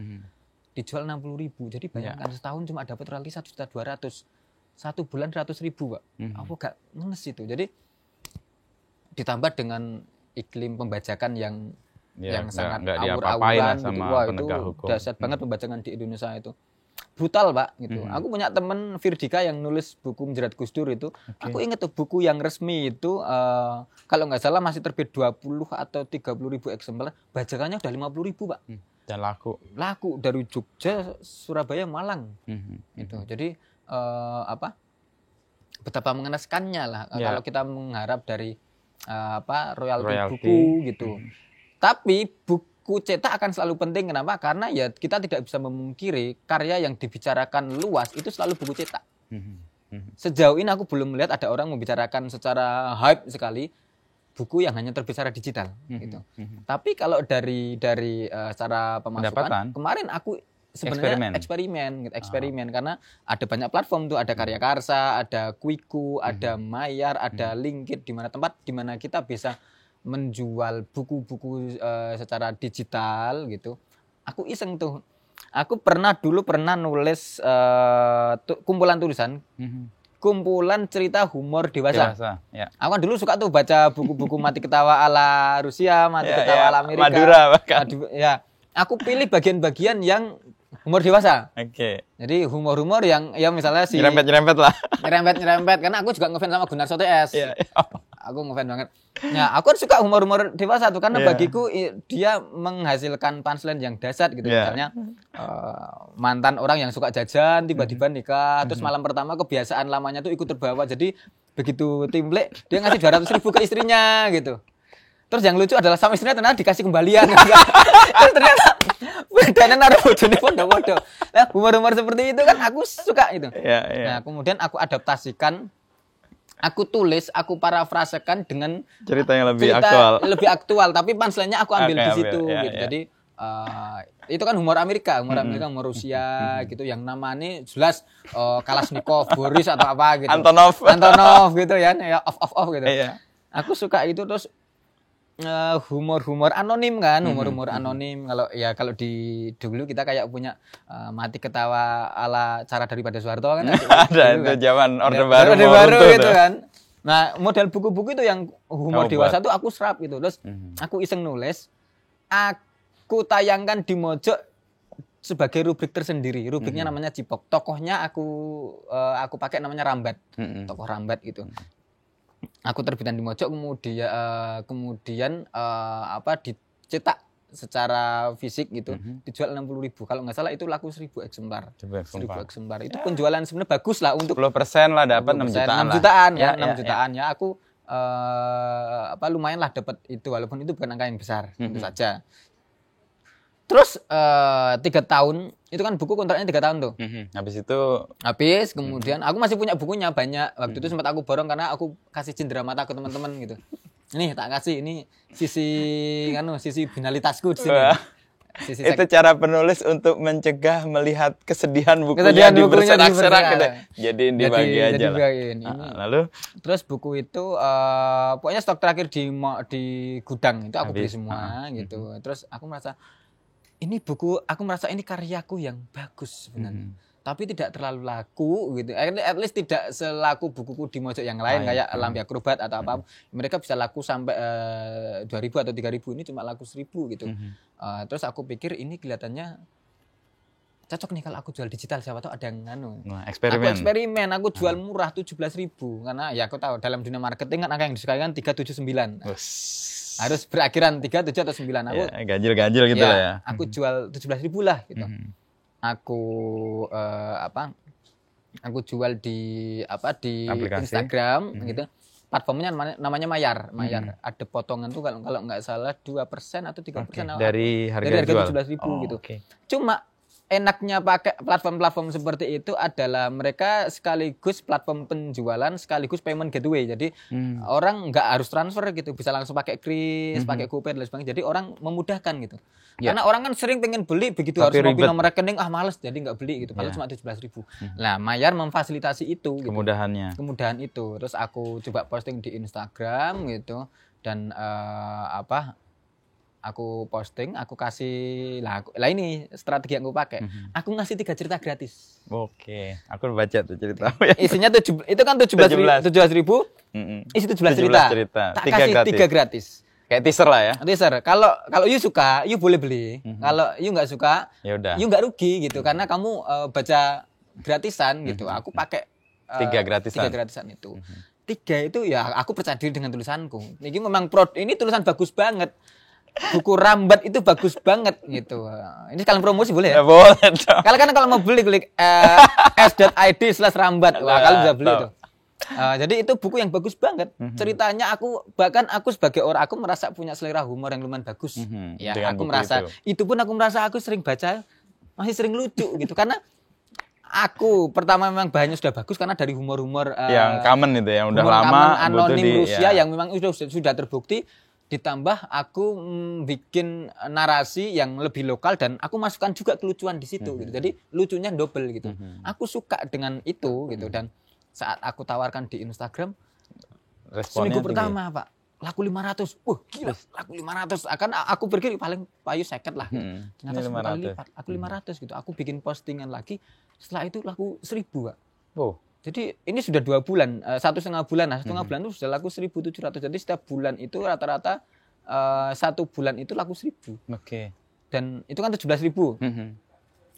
Dijual 60.000. Jadi bayangkan setahun cuma dapat royalti 1.200.000. Satu bulan 100.000, Pak. Aku gak ngenes itu. Jadi ditambah dengan iklim pembajakan yang sangat awur-awuran gitu. Wah, itu dahsyat banget pembajakan di Indonesia itu. Brutal, Pak, gitu. Aku punya temen Firdika yang nulis buku Menjerat Gus Dur itu. Aku inget tuh buku yang resmi itu kalau nggak salah masih terbit 20 atau 30.000 eksemplar, bajakannya udah 50.000, Pak. Dan laku. Laku dari Jogja, Surabaya, Malang. Gitu. Jadi betapa mengenaskannya lah kalau kita mengharap dari royalti buku gitu. Tapi buku cetak akan selalu penting. Kenapa? Karena ya kita tidak bisa memungkiri karya yang dibicarakan luas itu selalu buku cetak. Sejauh ini aku belum melihat ada orang membicarakan secara hype sekali buku yang hanya terbit secara digital gitu. Tapi kalau dari secara pemasukan, kemarin aku sebenarnya eksperimen karena ada banyak platform tuh, ada Karya Karsa, ada Kuiku, ada Mayar, ada Linkit, di mana tempat di mana kita bisa menjual buku-buku secara digital gitu. Aku iseng tuh. Aku dulu pernah nulis kumpulan tulisan, kumpulan cerita humor dewasa. Ya. Aku kan dulu suka tuh baca buku-buku mati ketawa ala Rusia, mati ketawa ala Amerika. Madura bahkan. Ya, aku pilih bagian-bagian yang humor dewasa. Jadi humor-humor yang misalnya nyerempet lah. Nyerempet karena aku juga ngefans sama Gunnar Soto S. Aku ngefans banget. Ya, aku suka humor-humor dewasa tuh karena bagiku dia menghasilkan punchline yang dahsyat gitu. Misalnya mantan orang yang suka jajan tiba-tiba nikah, terus malam pertama kebiasaan lamanya tuh ikut terbawa. Jadi begitu timble dia ngasih 200.000 ke istrinya gitu. Terus yang lucu adalah sama istrinya ternyata dikasih kembalian. Terus ternyata bedanya naruh bojone podo-podo. Nah, humor-humor seperti itu kan aku suka itu. Nah, kemudian aku adaptasikan, aku tulis, aku parafrasekan dengan cerita yang lebih aktual, tapi punchline-nya aku ambil di situ gitu. Jadi itu kan humor Amerika, humor Rusia gitu yang namanya jelas Kalashnikov, Boris atau apa gitu. Antonov gitu ya off gitu. Aku suka itu. Terus humor anonim kan, humor anonim. Kalau di dulu kita kayak punya mati ketawa ala cara daripada Soeharto kan. Ada itu zaman Orde Baru gitu kan. Nah, model buku-buku itu yang humor dewasa tuh aku serap gitu. Terus aku iseng nulis, aku tayangkan di Mojok sebagai rubrik tersendiri. Rubriknya namanya Cipok. Tokohnya aku pakai namanya Rambat. Tokoh Rambat gitu. Aku terbitan di Mojok, kemudian dicetak secara fisik gitu, dijual 60.000. Kalau nggak salah itu laku 1.000 eksemplar. 1.000 eksemplar. Itu penjualan sebenarnya bagus lah untuk 10% lah dapat 6 jutaan. 6 jutaan ya. Aku lumayan lah dapat itu, walaupun itu bukan angka yang besar tentu saja. Terus 3 tahun, itu kan buku kontraknya 3 tahun tuh. Habis, kemudian aku masih punya bukunya banyak. Waktu itu sempat aku borong karena aku kasih cindera mata ke teman-teman gitu. Ini tak kasih, ini sisi binalitasku di sini. Itu cara penulis untuk mencegah melihat kesedihan bukunya diberserak-serak gitu. Jadi dibagi aja lah. Lalu terus buku itu pokoknya stok terakhir di gudang itu aku beli semua gitu. Terus aku merasa ini karyaku yang bagus sebenarnya. Tapi tidak terlalu laku gitu. At least tidak selaku bukuku di Mojok yang lain kayak Lampi Akrobat atau apa. Mereka bisa laku sampai 2.000 atau 3.000, ini cuma laku 1.000 gitu. Terus aku pikir ini kelihatannya cocok nih kalau aku jual digital, siapa tahu ada yang eksperimen. Aku jual murah 17.000 karena ya aku tahu dalam dunia marketing kan angka yang disukai kan 379. Harus berakhiran 3, 7 atau 9. Aku ganjil gitu lah ya. Aku jual 17.000 lah gitu. Aku aku jual di aplikasi Instagram gitu. Platformnya namanya Mayar. Ada potongan tuh kalau nggak salah 2% atau 3% dari harga 17.000 gitu. Cuma enaknya pakai platform-platform seperti itu adalah mereka sekaligus platform penjualan sekaligus payment gateway. Jadi orang nggak harus transfer gitu, bisa langsung pakai kris, pakai GoPay dan sebagainya. Jadi orang memudahkan gitu. Karena orang kan sering pengen beli begitu tapi harus mau nomor rekening males jadi nggak beli gitu. Padahal cuma 17.000. Nah, Mayar memfasilitasi itu gitu. Kemudahan itu. Terus aku coba posting di Instagram gitu dan aku posting, aku kasih lah ini strategi yang aku pakai. Aku ngasih 3 cerita gratis. Oke, aku baca tuh cerita. Isinya itu kan 17.000. Isi 17 cerita. Tak kasih 3 gratis. Kayak teaser lah ya. Teaser. Kalau you suka, you boleh beli. Kalau you nggak suka, ya udah. You nggak rugi gitu karena kamu baca gratisan gitu. Aku pakai 3 gratisan. 3 gratisan itu. 3 itu ya aku percaya diri dengan tulisanku. Ini memang ini tulisan bagus banget. Buku Rambat itu bagus banget gitu. Ini sekalian promosi boleh ya? Ya boleh dong. Kalau mau beli klik s.id/rambat. Wah, kalian bisa beli tuh. Jadi itu buku yang bagus banget. Ceritanya aku sebagai orang aku merasa punya selera humor yang lumayan bagus. Ya, aku merasa itu pun aku merasa aku sering baca masih sering lucu gitu karena aku pertama memang bahannya sudah bagus karena dari humor-humor yang common itu yang udah lama anonim Rusia yang memang sudah terbukti. Ditambah aku bikin narasi yang lebih lokal dan aku masukkan juga kelucuan di situ gitu. Jadi lucunya double gitu. Aku suka dengan itu gitu dan saat aku tawarkan di Instagram responnya seminggu pertama tinggi. Pak laku 500. Wah, gila, laku 500. Akan aku pikir paling payu 50 lah. Ternyata 10 kali lipat, aku 500 gitu. Aku bikin postingan lagi, setelah itu laku 1000, Pak. Oh. Jadi ini sudah 2 bulan, 1,5 bulan. Nah, 1,5 bulan itu sudah laku 1.700. Jadi setiap bulan itu rata-rata 1 bulan itu laku 1.000. Oke. Dan itu kan 17.000.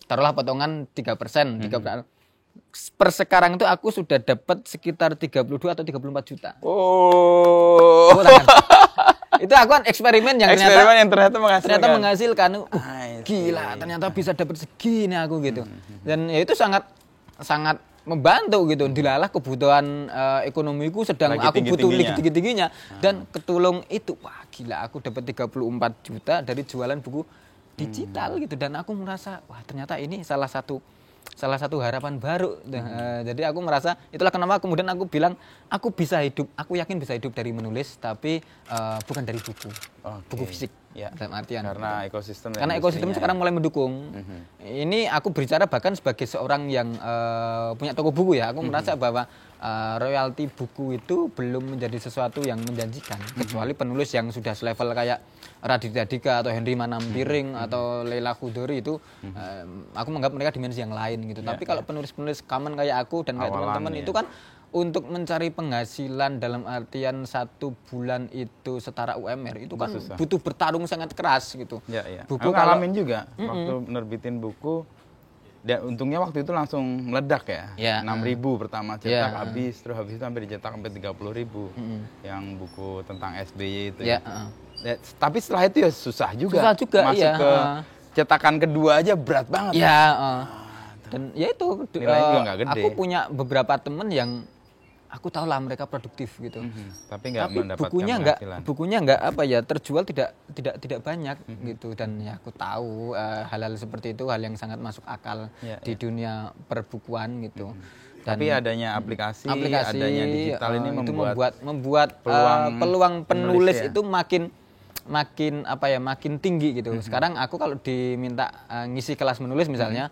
Taruhlah potongan 3%. 3%. Per sekarang itu aku sudah dapat sekitar 32 atau 34 juta. Oh. Itu aku kan eksperimen yang ternyata menghasilkan. Gila, ternyata bisa dapat segini aku gitu. Dan ya itu sangat membantu gitu. Dilalah kebutuhan ekonomiku sedang lagi aku butuh tinggi-tingginya dan ketulung itu. Wah, gila aku dapat 34 juta dari jualan buku digital gitu dan aku merasa wah ternyata ini salah satu harapan baru. Jadi aku merasa itulah kenapa kemudian aku bilang aku yakin bisa hidup dari menulis tapi bukan dari buku. Buku fisik. Ya, dalam artian karena gitu. Ekosistem sekarang mulai mendukung. Ini aku berbicara bahkan sebagai seorang yang punya toko buku ya. Aku merasa bahwa royalti buku itu belum menjadi sesuatu yang menjanjikan kecuali penulis yang sudah selevel kayak Raditya Dika atau Henry Manampiring atau Leila Chudori itu aku menganggap mereka dimensi yang lain gitu. Tapi kalau penulis-penulis common kayak aku dan kayak teman-teman itu kan untuk mencari penghasilan dalam artian 1 bulan itu setara UMR itu kan susah. Butuh bertarung sangat keras gitu. Buku aku ngalamin juga waktu nerbitin buku dan untungnya waktu itu langsung meledak ya. 6.000 pertama cetak habis terus habis itu sampai dicetak sampai 30.000 yang buku tentang SBY itu. Tapi setelah itu ya susah juga. Masuk ke cetakan kedua aja berat banget. Dan ya itu nilainya juga nggak gede. Aku punya beberapa teman yang aku tahu lah mereka produktif gitu. Tapi mendapatkan bukunya nggak terjual tidak banyak gitu dan ya aku tahu hal-hal seperti itu hal yang sangat masuk akal di dunia perbukuan gitu. Dan tapi adanya aplikasi adanya digital ini membuat peluang penulis itu makin tinggi gitu. Sekarang aku kalau diminta ngisi kelas menulis misalnya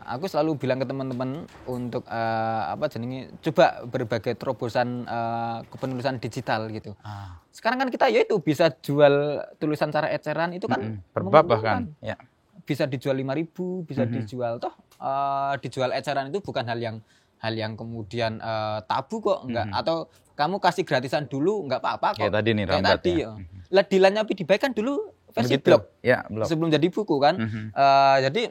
aku selalu bilang ke teman-teman untuk coba berbagai terobosan kepenulisan digital gitu. Sekarang kan kita ya itu bisa jual tulisan secara eceran itu kan per bab bahkan ya. Bisa dijual 5.000, bisa dijual dijual eceran itu bukan hal yang kemudian tabu kok enggak atau kamu kasih gratisan dulu enggak apa-apa kok. Kayak tadi nih Rambat ya. Lah Dilan Pidibay kan dulu versi blog. Ya, blog. Sebelum jadi buku kan. Jadi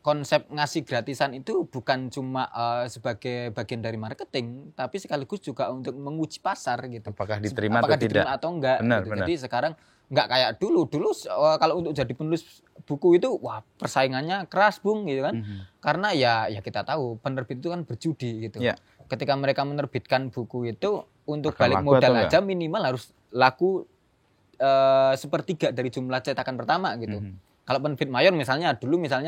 konsep ngasih gratisan itu bukan cuma sebagai bagian dari marketing, tapi sekaligus juga untuk menguji pasar gitu. Apakah diterima atau enggak? Benar, gitu. benar. Jadi sekarang enggak kayak dulu. Dulu kalau untuk jadi penulis buku itu wah persaingannya keras, Bung, gitu kan. Karena ya kita tahu penerbit itu kan berjudi gitu. Ketika mereka menerbitkan buku itu untuk balik modal aja minimal harus laku 1/3 dari jumlah cetakan pertama gitu. Kalau penerbit mayor misalnya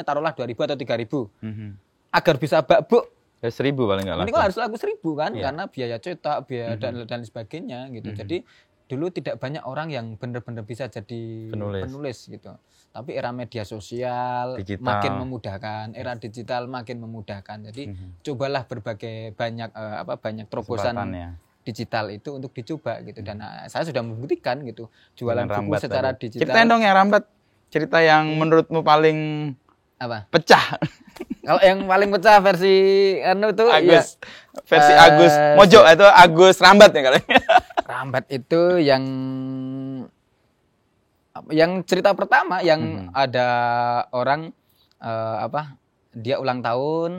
taruhlah 2.000 atau 3.000. Agar bisa bak-buk 1.000 paling nggak laku. Ini harus laku 1.000 kan, karena biaya cetak, biaya dan sebagainya gitu. Jadi dulu tidak banyak orang yang benar-benar bisa jadi penulis gitu. Tapi era media sosial makin memudahkan, era digital makin memudahkan. Jadi cobalah banyak terobosan digital itu untuk dicoba gitu. Dan saya sudah membuktikan gitu, jualan buku secara digital. Ceritain dong yang Rambat, cerita yang menurutmu paling pecah. Kalau yang paling pecah versi tuh Agus. Versi Agus Mojo itu Agus Rambat ya kali. Rambat itu yang cerita pertama yang ada orang dia ulang tahun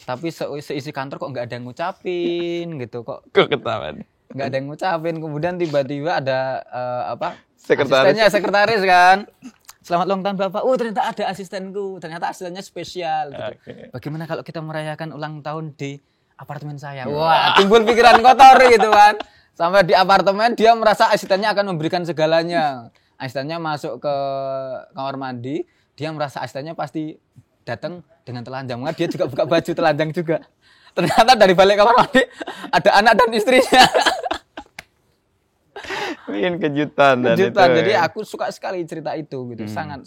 tapi seisi kantor kok nggak ada yang ngucapin gitu kok ketahuan nggak ada yang ngucapin, kemudian tiba-tiba ada sekretaris kan, selamat ulang tahun Bapak. Ternyata ada asistenku, ternyata asistennya spesial gitu. Bagaimana kalau kita merayakan ulang tahun di apartemen saya? Wah, timbul pikiran kotor gitu kan. Sampai di apartemen dia merasa asistennya akan memberikan segalanya. Asistennya masuk ke kamar mandi, dia merasa asistennya pasti datang dengan telanjang. Maka dia juga buka baju telanjang juga. Ternyata dari balik kamar mandi ada anak dan istrinya. Bikin kejutan. Jadi aku suka sekali cerita itu gitu. Sangat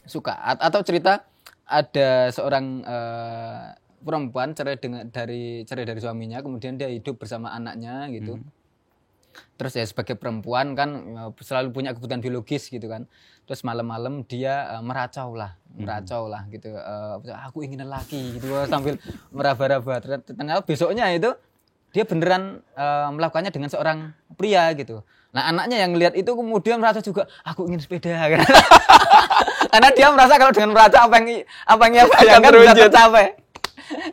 suka. Atau cerita ada seorang perempuan cerai dari suaminya, kemudian dia hidup bersama anaknya gitu. Terus ya sebagai perempuan kan selalu punya kebutuhan biologis gitu kan. Terus malam-malam dia meracau lah gitu. Aku ingin lelaki gitu sambil meraba-raba. Ternyata besoknya itu dia beneran melakukannya dengan seorang pria gitu. Nah anaknya yang lihat itu kemudian merasa juga aku ingin sepeda kan. Karena dia merasa kalau dengan meracau apa yang ia bayangkan bisa tercapai.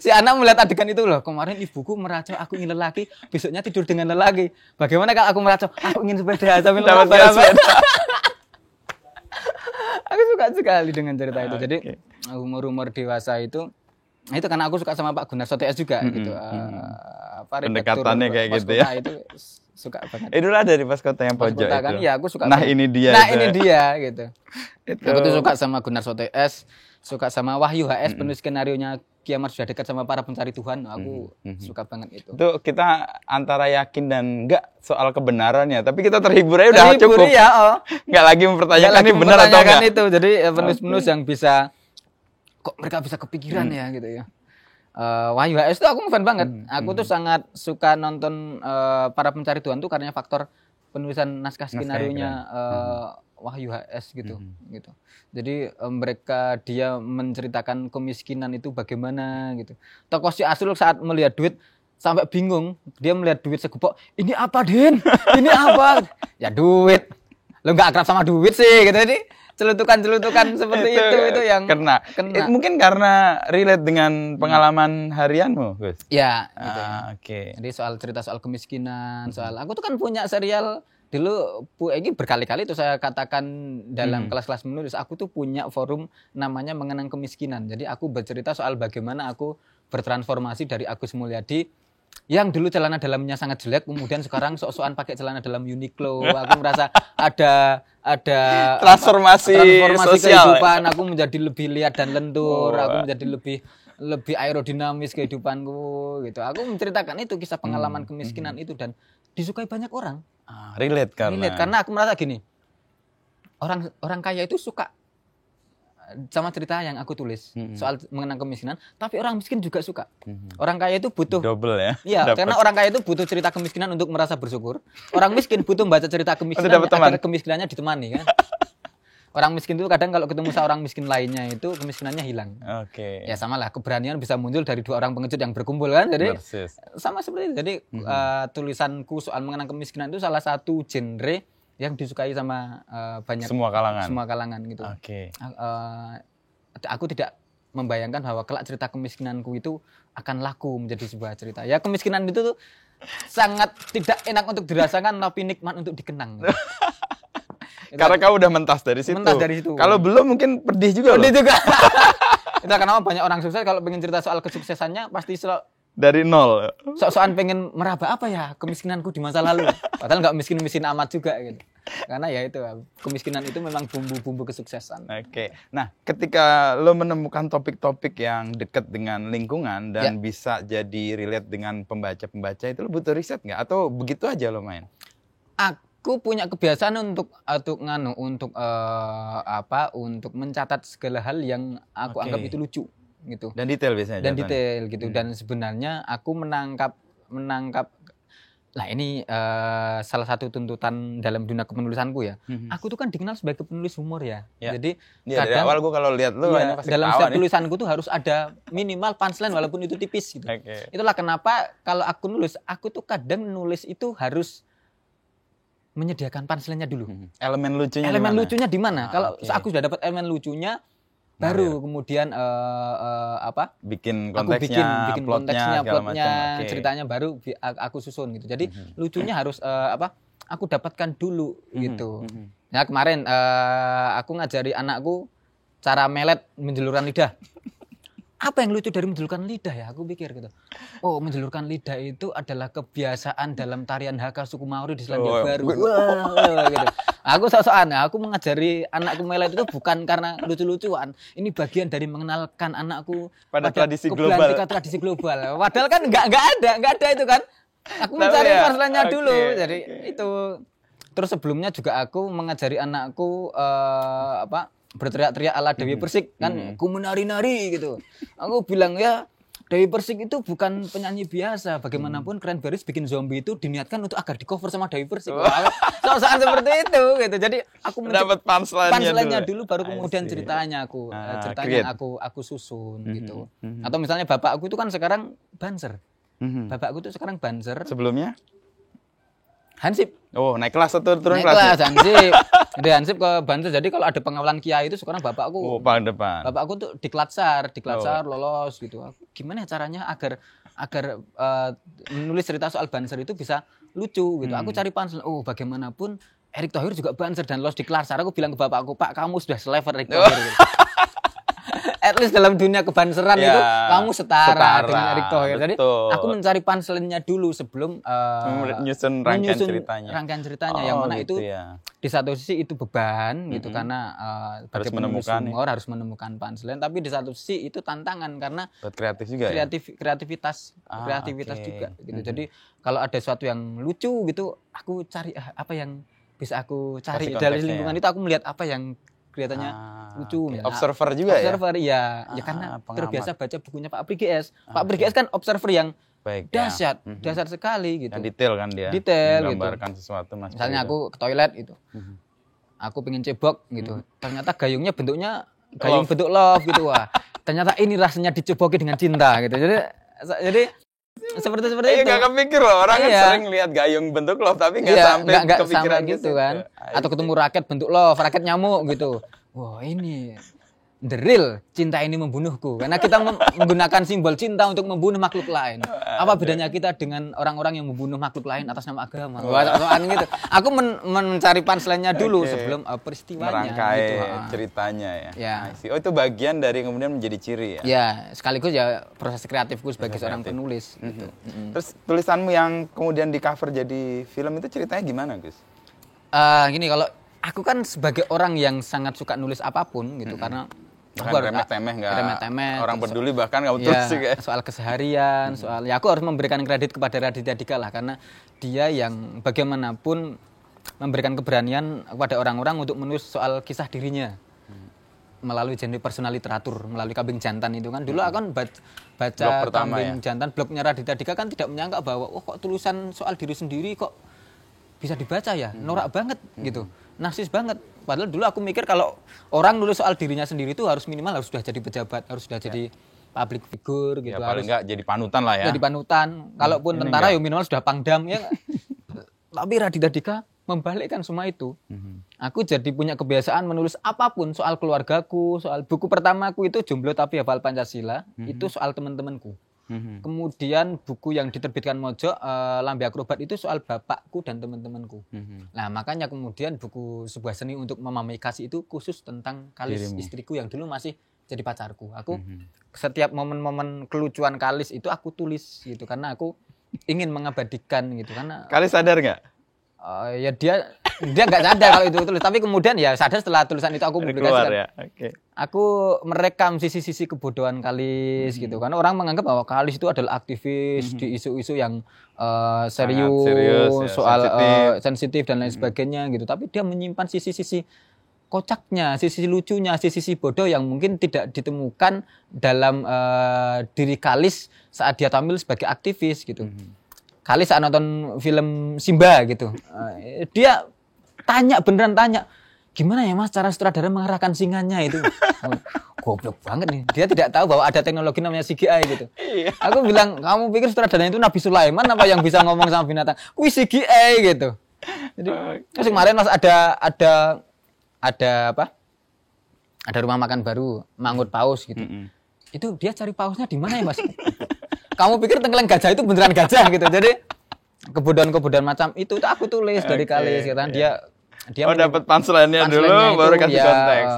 Si anak melihat adegan itu loh, kemarin ibuku meracau aku ingin lelaki, besoknya tidur dengan lelaki. Bagaimana kalau aku meracau aku ingin sepeda sambil sepeda. Aku suka sekali dengan cerita itu. Jadi humor dewasa itu karena aku suka sama Pak Gunnar Soteas juga gitu. Pendekatannya kayak gitu ya. Itu suka banget. Itulah dari Pas Kota yang pojok itu. Kan, ya, aku suka ini dia gitu. Aku tuh suka sama Gunnar Soteas, suka sama Wahyu HS, penulis skenarionya Kiamat Sudah Dekat sama Para Pencari Tuhan. Aku suka banget itu. Itu kita antara yakin dan enggak soal kebenarannya, tapi kita terhibur aja udah cukup. Ya, Enggak lagi mempertanyakan ini benar atau enggak. Itu. Jadi penulis-penulis yang bisa kok mereka bisa kepikiran ya gitu ya. Wahyu HS itu aku ngefan banget. Aku tuh sangat suka nonton Para Pencari Tuhan tuh karena faktor penulisan naskah skenarionya Wahyu HS gitu. Jadi dia menceritakan kemiskinan itu bagaimana gitu. Tokoh si Asrul saat melihat duit sampai bingung, dia melihat duit segepok, ini apa Din? Ini apa? Ya duit. Lo nggak akrab sama duit sih gitu. Jadi celutukan seperti itu yang kena. Mungkin karena relate dengan pengalaman harianmu, Gus. Ya, gitu. Oke. Jadi cerita soal kemiskinan, aku tuh kan punya serial dulu ini berkali-kali tuh saya katakan dalam kelas-kelas menulis, aku tuh punya forum namanya Mengenang Kemiskinan. Jadi aku bercerita soal bagaimana aku bertransformasi dari Agus Mulyadi yang dulu celana dalamnya sangat jelek, kemudian sekarang sok-sokan pakai celana dalam Uniqlo. Aku merasa ada transformasi sosial. Kehidupan. Aku menjadi lebih lihat dan lentur. Aku menjadi lebih aerodinamis kehidupanku gitu. Aku menceritakan itu kisah pengalaman kemiskinan itu dan disukai banyak orang. Relate karena aku merasa gini. Orang kaya itu suka sama cerita yang aku tulis soal mengenang kemiskinan, tapi orang miskin juga suka. Orang kaya itu butuh double ya. Iya, karena orang kaya itu butuh cerita kemiskinan untuk merasa bersyukur. Orang miskin butuh baca cerita kemiskinan agar kemiskinannya ditemani kan. Orang miskin itu kadang kalau ketemu seorang miskin lainnya itu kemiskinannya hilang. Oke. Ya sama lah, keberanian bisa muncul dari dua orang pengecut yang berkumpul kan. Jadi sama seperti itu. Jadi tulisanku soal mengenang kemiskinan itu salah satu genre yang disukai sama banyak semua kalangan gitu. Oke. Aku tidak membayangkan bahwa kelak cerita kemiskinanku itu akan laku menjadi sebuah cerita. Ya kemiskinan itu tuh sangat tidak enak untuk dirasakan tapi nikmat untuk dikenang. Karena kau udah mentas dari situ. Kalau belum mungkin pedih juga. Itu kenapa banyak orang sukses kalau pengen cerita soal kesuksesannya pasti Dari nol. Sok-sokan pengen meraba apa ya kemiskinanku di masa lalu. Padahal nggak miskin-miskin amat juga gitu. Karena ya itu kemiskinan itu memang bumbu-bumbu kesuksesan. Oke. Nah, ketika lo menemukan topik-topik yang dekat dengan lingkungan dan bisa jadi relate dengan pembaca-pembaca itu lo butuh riset nggak? Atau begitu aja lo main? Aku punya kebiasaan untuk mencatat segala hal yang aku anggap itu lucu gitu. Dan detail biasanya. Dan detail gitu. Dan sebenarnya aku menangkap nah ini salah satu tuntutan dalam dunia kepenulisanku ya. Aku tuh kan dikenal sebagai penulis humor ya. Jadi dari awal gue kalau lihat lu pasti dalam setiap tulisanku tuh harus ada minimal punchline walaupun itu tipis gitu. Itulah kenapa kalau aku nulis, aku tuh kadang nulis itu harus menyediakan punchline-nya dulu. Elemen lucunya di mana? Kalau aku sudah dapat elemen lucunya, baru kemudian bikin konteksnya, plotnya, ceritanya baru aku susun gitu. Jadi lucunya harus aku dapatkan dulu gitu. Nah kemarin aku ngajari anakku cara melet menjelurkan lidah. Apa yang lucu dari menjelurkan lidah ya? Aku pikir gitu. Oh, menjelurkan lidah itu adalah kebiasaan dalam tarian Haka suku Maori di Selandia Baru. Wah, gitu. Aku sok-sokan, aku mengajari anakku melet itu bukan karena lucu-lucuan. Ini bagian dari mengenalkan anakku pada tradisi global. Padahal kan nggak ada itu kan. Aku mencari punchline-nya dulu. Jadi itu. Terus sebelumnya juga aku mengajari anakku berteriak-teriak ala Dewi Persik kan, ku menari-nari gitu. Aku bilang ya Dewi Persik itu bukan penyanyi biasa. Bagaimanapun Cranberries bikin zombie itu diniatkan untuk agar di cover sama Dewi Persik. Soal seperti itu gitu. Jadi aku dapat punchline-nya dulu baru kemudian ceritanya aku susun gitu. Atau misalnya bapak aku itu kan sekarang banser. Bapakku itu sekarang banser. Sebelumnya? Hansip. Oh, naik kelas atau turun kelas? Naik kelas, Hansip. Dari Hansip ke Banser. Jadi kalau ada pengawalan kiai itu sekarang bapakku. Paling depan. Bapakku tuh diklatsar lolos gitu. Gimana caranya agar menulis cerita soal Banser itu bisa lucu gitu. Aku cari punchline. Oh, bagaimanapun Erick Thohir juga Banser dan lolos diklatsar. Aku bilang ke bapakku, "Pak, kamu sudah selevel Erick Thohir." Gitu. At least dalam dunia kebanseran itu kamu setara dengan Erick Thohir. Jadi aku mencari punchline-nya dulu sebelum menyusun rangkaian ceritanya yang mana gitu, itu di satu sisi itu beban gitu karena harus menemukan humor harus menemukan punchline, tapi di satu sisi itu tantangan karena kreatif juga kreativitas juga gitu. Jadi kalau ada sesuatu yang lucu gitu, aku cari apa yang bisa aku cari dari lingkungan itu, aku melihat apa yang kelihatannya lucu. Observer juga ya karena terbiasa baca bukunya Pak Apri GS. Pak Apri GS kan observer yang dahsyat sekali gitu. Dan detail kan dia. Menggambarkan gitu. Sesuatu misalnya aku ke toilet gitu. Aku pengen cebok gitu. Ternyata gayungnya bentuknya gayung bentuk love gitu. Wah, ternyata ini rasanya diceboki dengan cinta gitu. Jadi seperti itu. Nggak kepikir loh, orang kan sering lihat gayung bentuk love tapi nggak sampai kepikiran gitu kan. Atau ketemu raket bentuk love, raket nyamuk gitu. Wah, ini the real cinta ini membunuhku, karena kita menggunakan simbol cinta untuk membunuh makhluk lain. Apa bedanya kita dengan orang-orang yang membunuh makhluk lain atas nama agama? Gitu. Aku mencari punchline-nya dulu sebelum peristiwanya. Merangkai gitu. Ceritanya ya. Oh, itu bagian dari kemudian menjadi ciri ya? Ya, sekaligus ya proses kreatifku sebagai seorang penulis. Gitu. Terus tulisanmu yang kemudian di cover jadi film itu ceritanya gimana, Gus? Gini, kalau aku kan sebagai orang yang sangat suka nulis apapun gitu, karena remeh-temeh orang peduli bahkan nggak tulis juga. Soal keseharian, aku harus memberikan kredit kepada Raditya Dika lah, karena dia yang bagaimanapun memberikan keberanian kepada orang-orang untuk menulis soal kisah dirinya melalui genre personal literatur, melalui Kambing Jantan itu kan. Dulu aku kan baca Kambing Jantan, blognya Raditya Dika kan tidak menyangka bahwa kok tulisan soal diri sendiri kok bisa dibaca ya, norak banget gitu, narsis banget. Padahal dulu aku mikir kalau orang nulis soal dirinya sendiri itu minimal harus sudah jadi pejabat, harus sudah jadi public figure gitu. Ya paling nggak jadi panutan lah ya. Jadi panutan. Kalaupun tentara ya minimal sudah pangdam ya. Tapi Raditya Dika membalikkan semua itu. Aku jadi punya kebiasaan menulis apapun soal keluargaku, soal buku pertamaku itu Jomblo Tapi Hafal Pancasila, itu soal teman-temanku. Kemudian buku yang diterbitkan Mojok, Lambe Akrobat, itu soal bapakku dan teman-temanku. Nah, makanya kemudian buku Sebuah Seni untuk Memamikasi itu khusus tentang Kalis, istriku yang dulu masih jadi pacarku. Aku setiap momen-momen kelucuan Kalis itu aku tulis gitu karena aku ingin mengabadikan gitu karena Kalis sadar nggak? Ya dia nggak sadar kalau itu tulis, tapi kemudian ya sadar setelah tulisan itu aku publikasikan. Ya? Okay. Aku merekam sisi-sisi kebodohan Kalis gitu karena orang menganggap bahwa Kalis itu adalah aktivis di isu-isu yang serius ya, soal sensitif dan lain sebagainya gitu, tapi dia menyimpan sisi-sisi kocaknya, sisi lucunya, sisi bodoh yang mungkin tidak ditemukan dalam diri Kalis saat dia tampil sebagai aktivis gitu. Kalis saat nonton film Simba gitu, dia beneran tanya, gimana ya Mas cara sutradara mengarahkan singanya itu? Goblok banget nih, dia tidak tahu bahwa ada teknologi namanya CGI gitu. Aku bilang, kamu pikir sutradara itu Nabi Sulaiman apa yang bisa ngomong sama binatang? Wih CGI gitu. Jadi terus kemarin Mas ada apa? Ada rumah makan baru, Mangut Paus gitu. Itu dia cari pausnya di mana ya Mas? Kamu pikir tengkleng gajah itu beneran gajah gitu. Jadi kebodohan-kebodohan macam itu aku tulis dari Kalis gitu kan. Dia dapat punchline-nya dulu baru kasih konteks.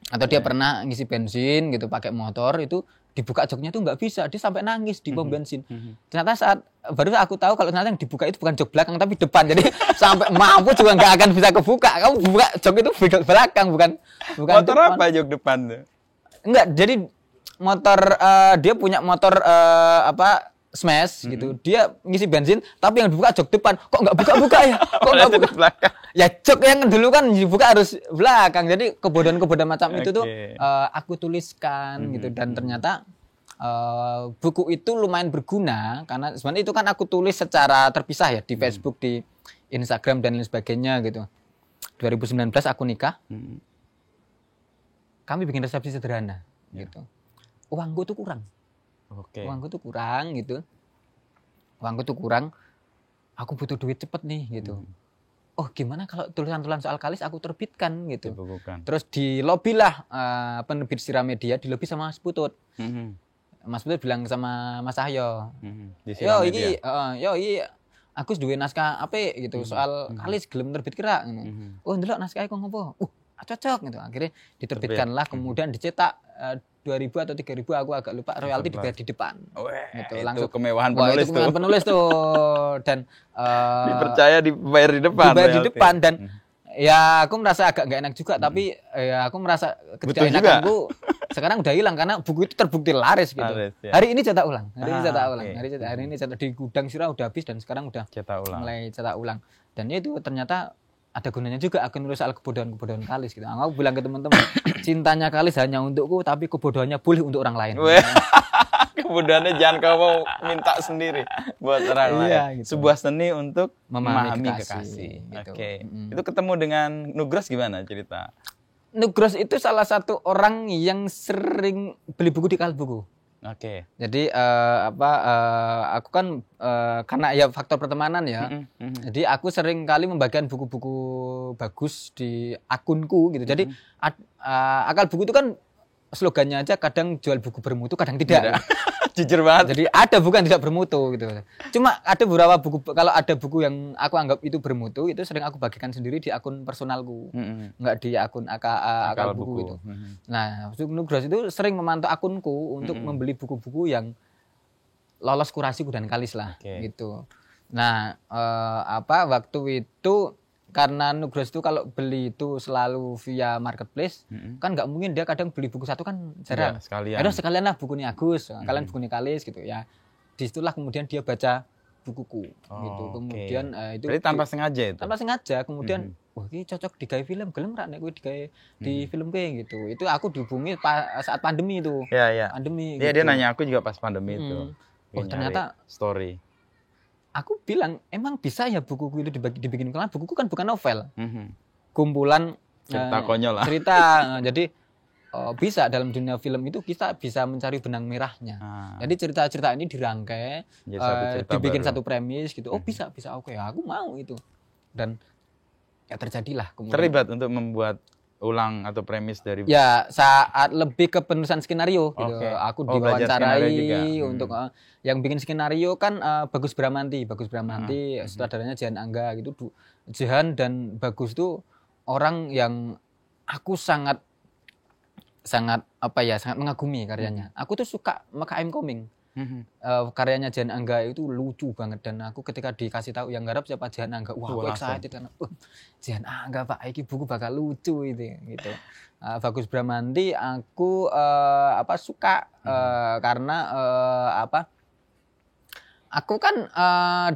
Atau dia pernah ngisi bensin gitu pakai motor itu dibuka joknya itu nggak bisa, dia sampai nangis di pom bensin. Ternyata saat baru aku tahu kalau ternyata yang dibuka itu bukan jok belakang tapi depan. Jadi sampai mampu juga nggak akan bisa kebuka. Kamu buka jok itu belakang bukan motor depan. Apa jok depan tuh? Enggak, jadi motor dia punya motor smash gitu. Dia ngisi bensin tapi yang dibuka jok depan. Kok nggak buka-buka ya? Kok nggak buka belakang? Ya jok yang dulu kan dibuka harus belakang. Jadi kebodohan-kebodohan macam itu tuh aku tuliskan gitu, dan ternyata buku itu lumayan berguna karena sebenarnya itu kan aku tulis secara terpisah ya di Facebook, di Instagram dan lain sebagainya gitu. 2019 aku nikah. Kami bikin resepsi sederhana gitu. Uangku tuh kurang. Uangku tuh kurang gitu. Uangku tuh kurang. Aku butuh duit cepet nih gitu. Oh gimana kalau tulisan-tulisan soal Kalis aku terbitkan gitu. Terus di lobby lah penerbit Siramedia, di lobby sama Mas Putut. Mas Putut bilang sama Mas Cahyo. Yo iki aku duwe naskah apik gitu soal Kalis gelem terbit kira. Oh ndelok naskah kok ngopo? Cocok gitu. Akhirnya diterbitkanlah, kemudian dicetak 2.000 atau 3.000 aku agak lupa, royalti dibayar di depan. Gitu. Langsung kemewahan penulis itu kemewahan penulis tuh. Dan dipercaya dibayar di depan. Dibayar di depan dan ya aku merasa agak nggak enak juga, tapi ya aku merasa ketika enakanku sekarang udah hilang karena buku itu terbukti laris gitu. Hari ini cetak ulang. Hari ini cetak di gudang Sira udah habis dan sekarang udah mulai cetak ulang. Dan itu ternyata ada gunanya juga aku nulis soal kebodohan-kebodohan Kalis gitu. Aku bilang ke teman-teman, cintanya Kalis hanya untukku tapi kebodohannya boleh untuk orang lain. Kebodohannya jangan kamu minta sendiri buat orang lain. Gitu. Sebuah seni untuk memahami kekasih. Gitu. Itu ketemu dengan Nugros gimana cerita? Nugros itu salah satu orang yang sering beli buku di Kalbuku. Jadi aku kan karena ya faktor pertemanan ya. Jadi aku sering kali membagikan buku-buku bagus di akunku gitu. Jadi Akal Buku itu kan slogannya aja kadang jual buku bermutu, kadang tidak. Jujur banget. Jadi ada buku yang tidak bermutu gitu. Cuma ada beberapa buku, kalau ada buku yang aku anggap itu bermutu, itu sering aku bagikan sendiri di akun personalku. Enggak di akun Akal Buku itu. Nah, Nugros itu sering memantau akunku untuk membeli buku-buku yang lolos kurasiku dan Kalis lah gitu. Nah, waktu itu karena Nugros itu kalau beli itu selalu via marketplace, kan nggak mungkin dia kadang beli buku satu kan jarang. Ada sekalian lah bukunya Agus, kalian bukunya Kalis gitu ya. Disitulah kemudian dia baca bukuku gitu. Kemudian itu. Jadi tanpa sengaja itu. Tanpa sengaja, kemudian wah ini cocok digawe film, gelem ra nek kuwi digawe di film kayak gitu. Itu aku dihubungi saat pandemi itu. Iya. Pandemi. Iya gitu. Dia nanya aku juga pas pandemi itu. Oh ternyata story. Aku bilang, emang bisa ya bukuku itu dibikin karena bukuku kan bukan novel, kumpulan cerita konyol lah. Cerita, jadi bisa dalam dunia film itu kita bisa mencari benang merahnya. Jadi cerita-cerita ini dirangkai, dibikin satu premis gitu. Oh bisa oke, aku mau itu. Dan ya terjadilah kemudian. Terlibat untuk membuat ulang atau premis dari ya saat lebih ke penulisan skenario gitu. Aku diwawancarai untuk yang bikin skenario kan Bagus Bramanti sutradaranya Jihan Angga gitu. Jihan dan Bagus itu orang yang aku sangat sangat mengagumi karyanya. Aku tuh suka MKM Koming. Karyanya Jihan Angga itu lucu banget, dan aku ketika dikasih tahu yang garap siapa Jihan Angga, wah aku excited karena Jihan Angga Pak, ini buku bakal lucu itu gitu. Bagus Bramanti aku suka karena aku kan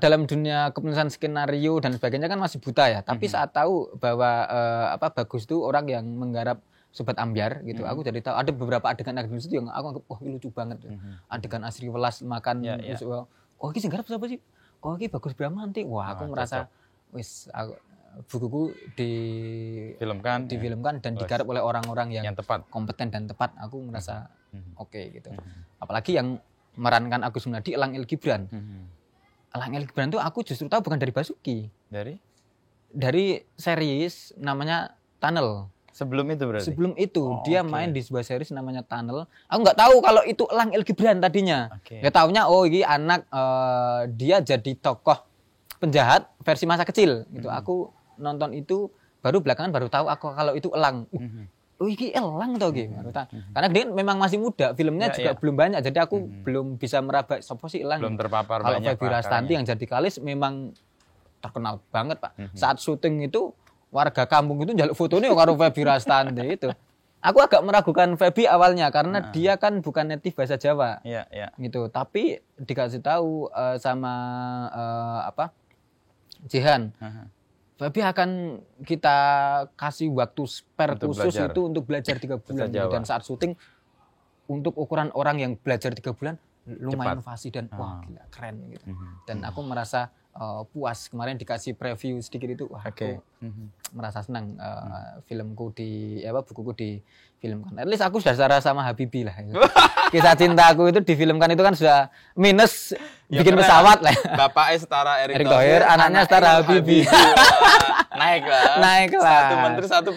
dalam dunia kepenulisan skenario dan sebagainya kan masih buta ya, tapi saat tahu bahwa Bagus itu orang yang menggarap Sobat Ambyar gitu, aku jadi tahu ada beberapa adegan-adegan itu yang aku anggap ini lucu banget. Adegan Asri Welas makan terus, ini sing garap siapa sih? Ini Bagus Bramanti. Wah, aku merasa bukuku difilmkan dan digarap oleh orang-orang yang tepat, kompeten dan tepat. Aku merasa oke gitu. Apalagi yang merankan Agus Sunadi, Elang El Gibran. Elang El Gibran itu aku justru tahu bukan dari Basuki. Dari series namanya Tunnel. Sebelum itu berarti? Sebelum itu, dia main di sebuah series namanya Tunnel. Aku nggak tahu kalau itu Elang El Gibran tadinya. Nggak taunya, ini anak dia jadi tokoh penjahat versi masa kecil. Gitu. Aku nonton itu, belakangan baru tahu aku kalau itu Elang. Ini Elang tau gitu. Karena dia memang masih muda, filmnya juga belum banyak. Jadi aku belum bisa meraba, siapa sih Elang? Belum terpapar kalau banyak. Feby Rastanti yang jadi Kalis memang terkenal banget Pak. Saat syuting itu, warga kampung itu njaluk fotonya karo Feby Rastanti itu. Aku agak meragukan Feby awalnya karena dia kan bukan native bahasa Jawa. Gitu. Tapi dikasih tahu sama Jihan. Feby akan kita kasih waktu spare khusus itu untuk belajar 3 bulan. Dan saat syuting untuk ukuran orang yang belajar 3 bulan lumayan inovasi dan wah gila keren gitu. Dan aku merasa puas kemarin dikasih preview sedikit itu, wah aku merasa senang bukuku difilmkan. At least aku sudah setara sama Habibie lah. Kisah cintaku itu difilmkan itu kan sudah minus bikin pesawat lah. Bapaknya setara Erick Thohir, anaknya setara Habibie. Naik lah. Satu menteri, satu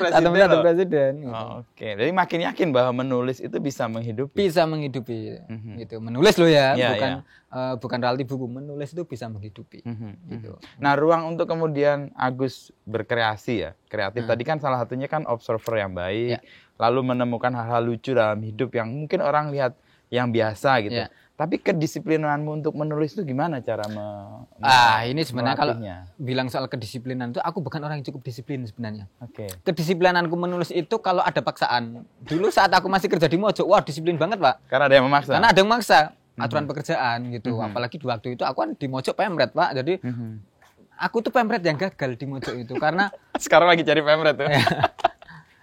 presiden. Oke. Jadi makin yakin bahwa menulis itu bisa menghidupi. Bisa menghidupi. Gitu. Menulis loh ya, bukan realiti buku. Menulis itu bisa menghidupi. Gitu. Nah, ruang untuk kemudian Agus berkreasi ya. Kreatif tadi kan salah satunya kan observer yang baik, lalu menemukan hal-hal lucu dalam hidup yang mungkin orang lihat yang biasa gitu. Tapi kedisiplinanmu untuk menulis itu gimana cara ini sebenarnya kalau bilang soal kedisiplinan itu aku bukan orang yang cukup disiplin sebenarnya. Kedisiplinanku menulis itu kalau ada paksaan. Dulu saat aku masih kerja di Mojo, wah disiplin banget Pak. Karena ada yang memaksa. Karena ada yang memaksa. Aturan pekerjaan gitu. Apalagi di waktu itu aku kan di Mojo Pemret Pak. Jadi aku tuh Pemret yang gagal di Mojo itu karena sekarang lagi cari Pemret tuh.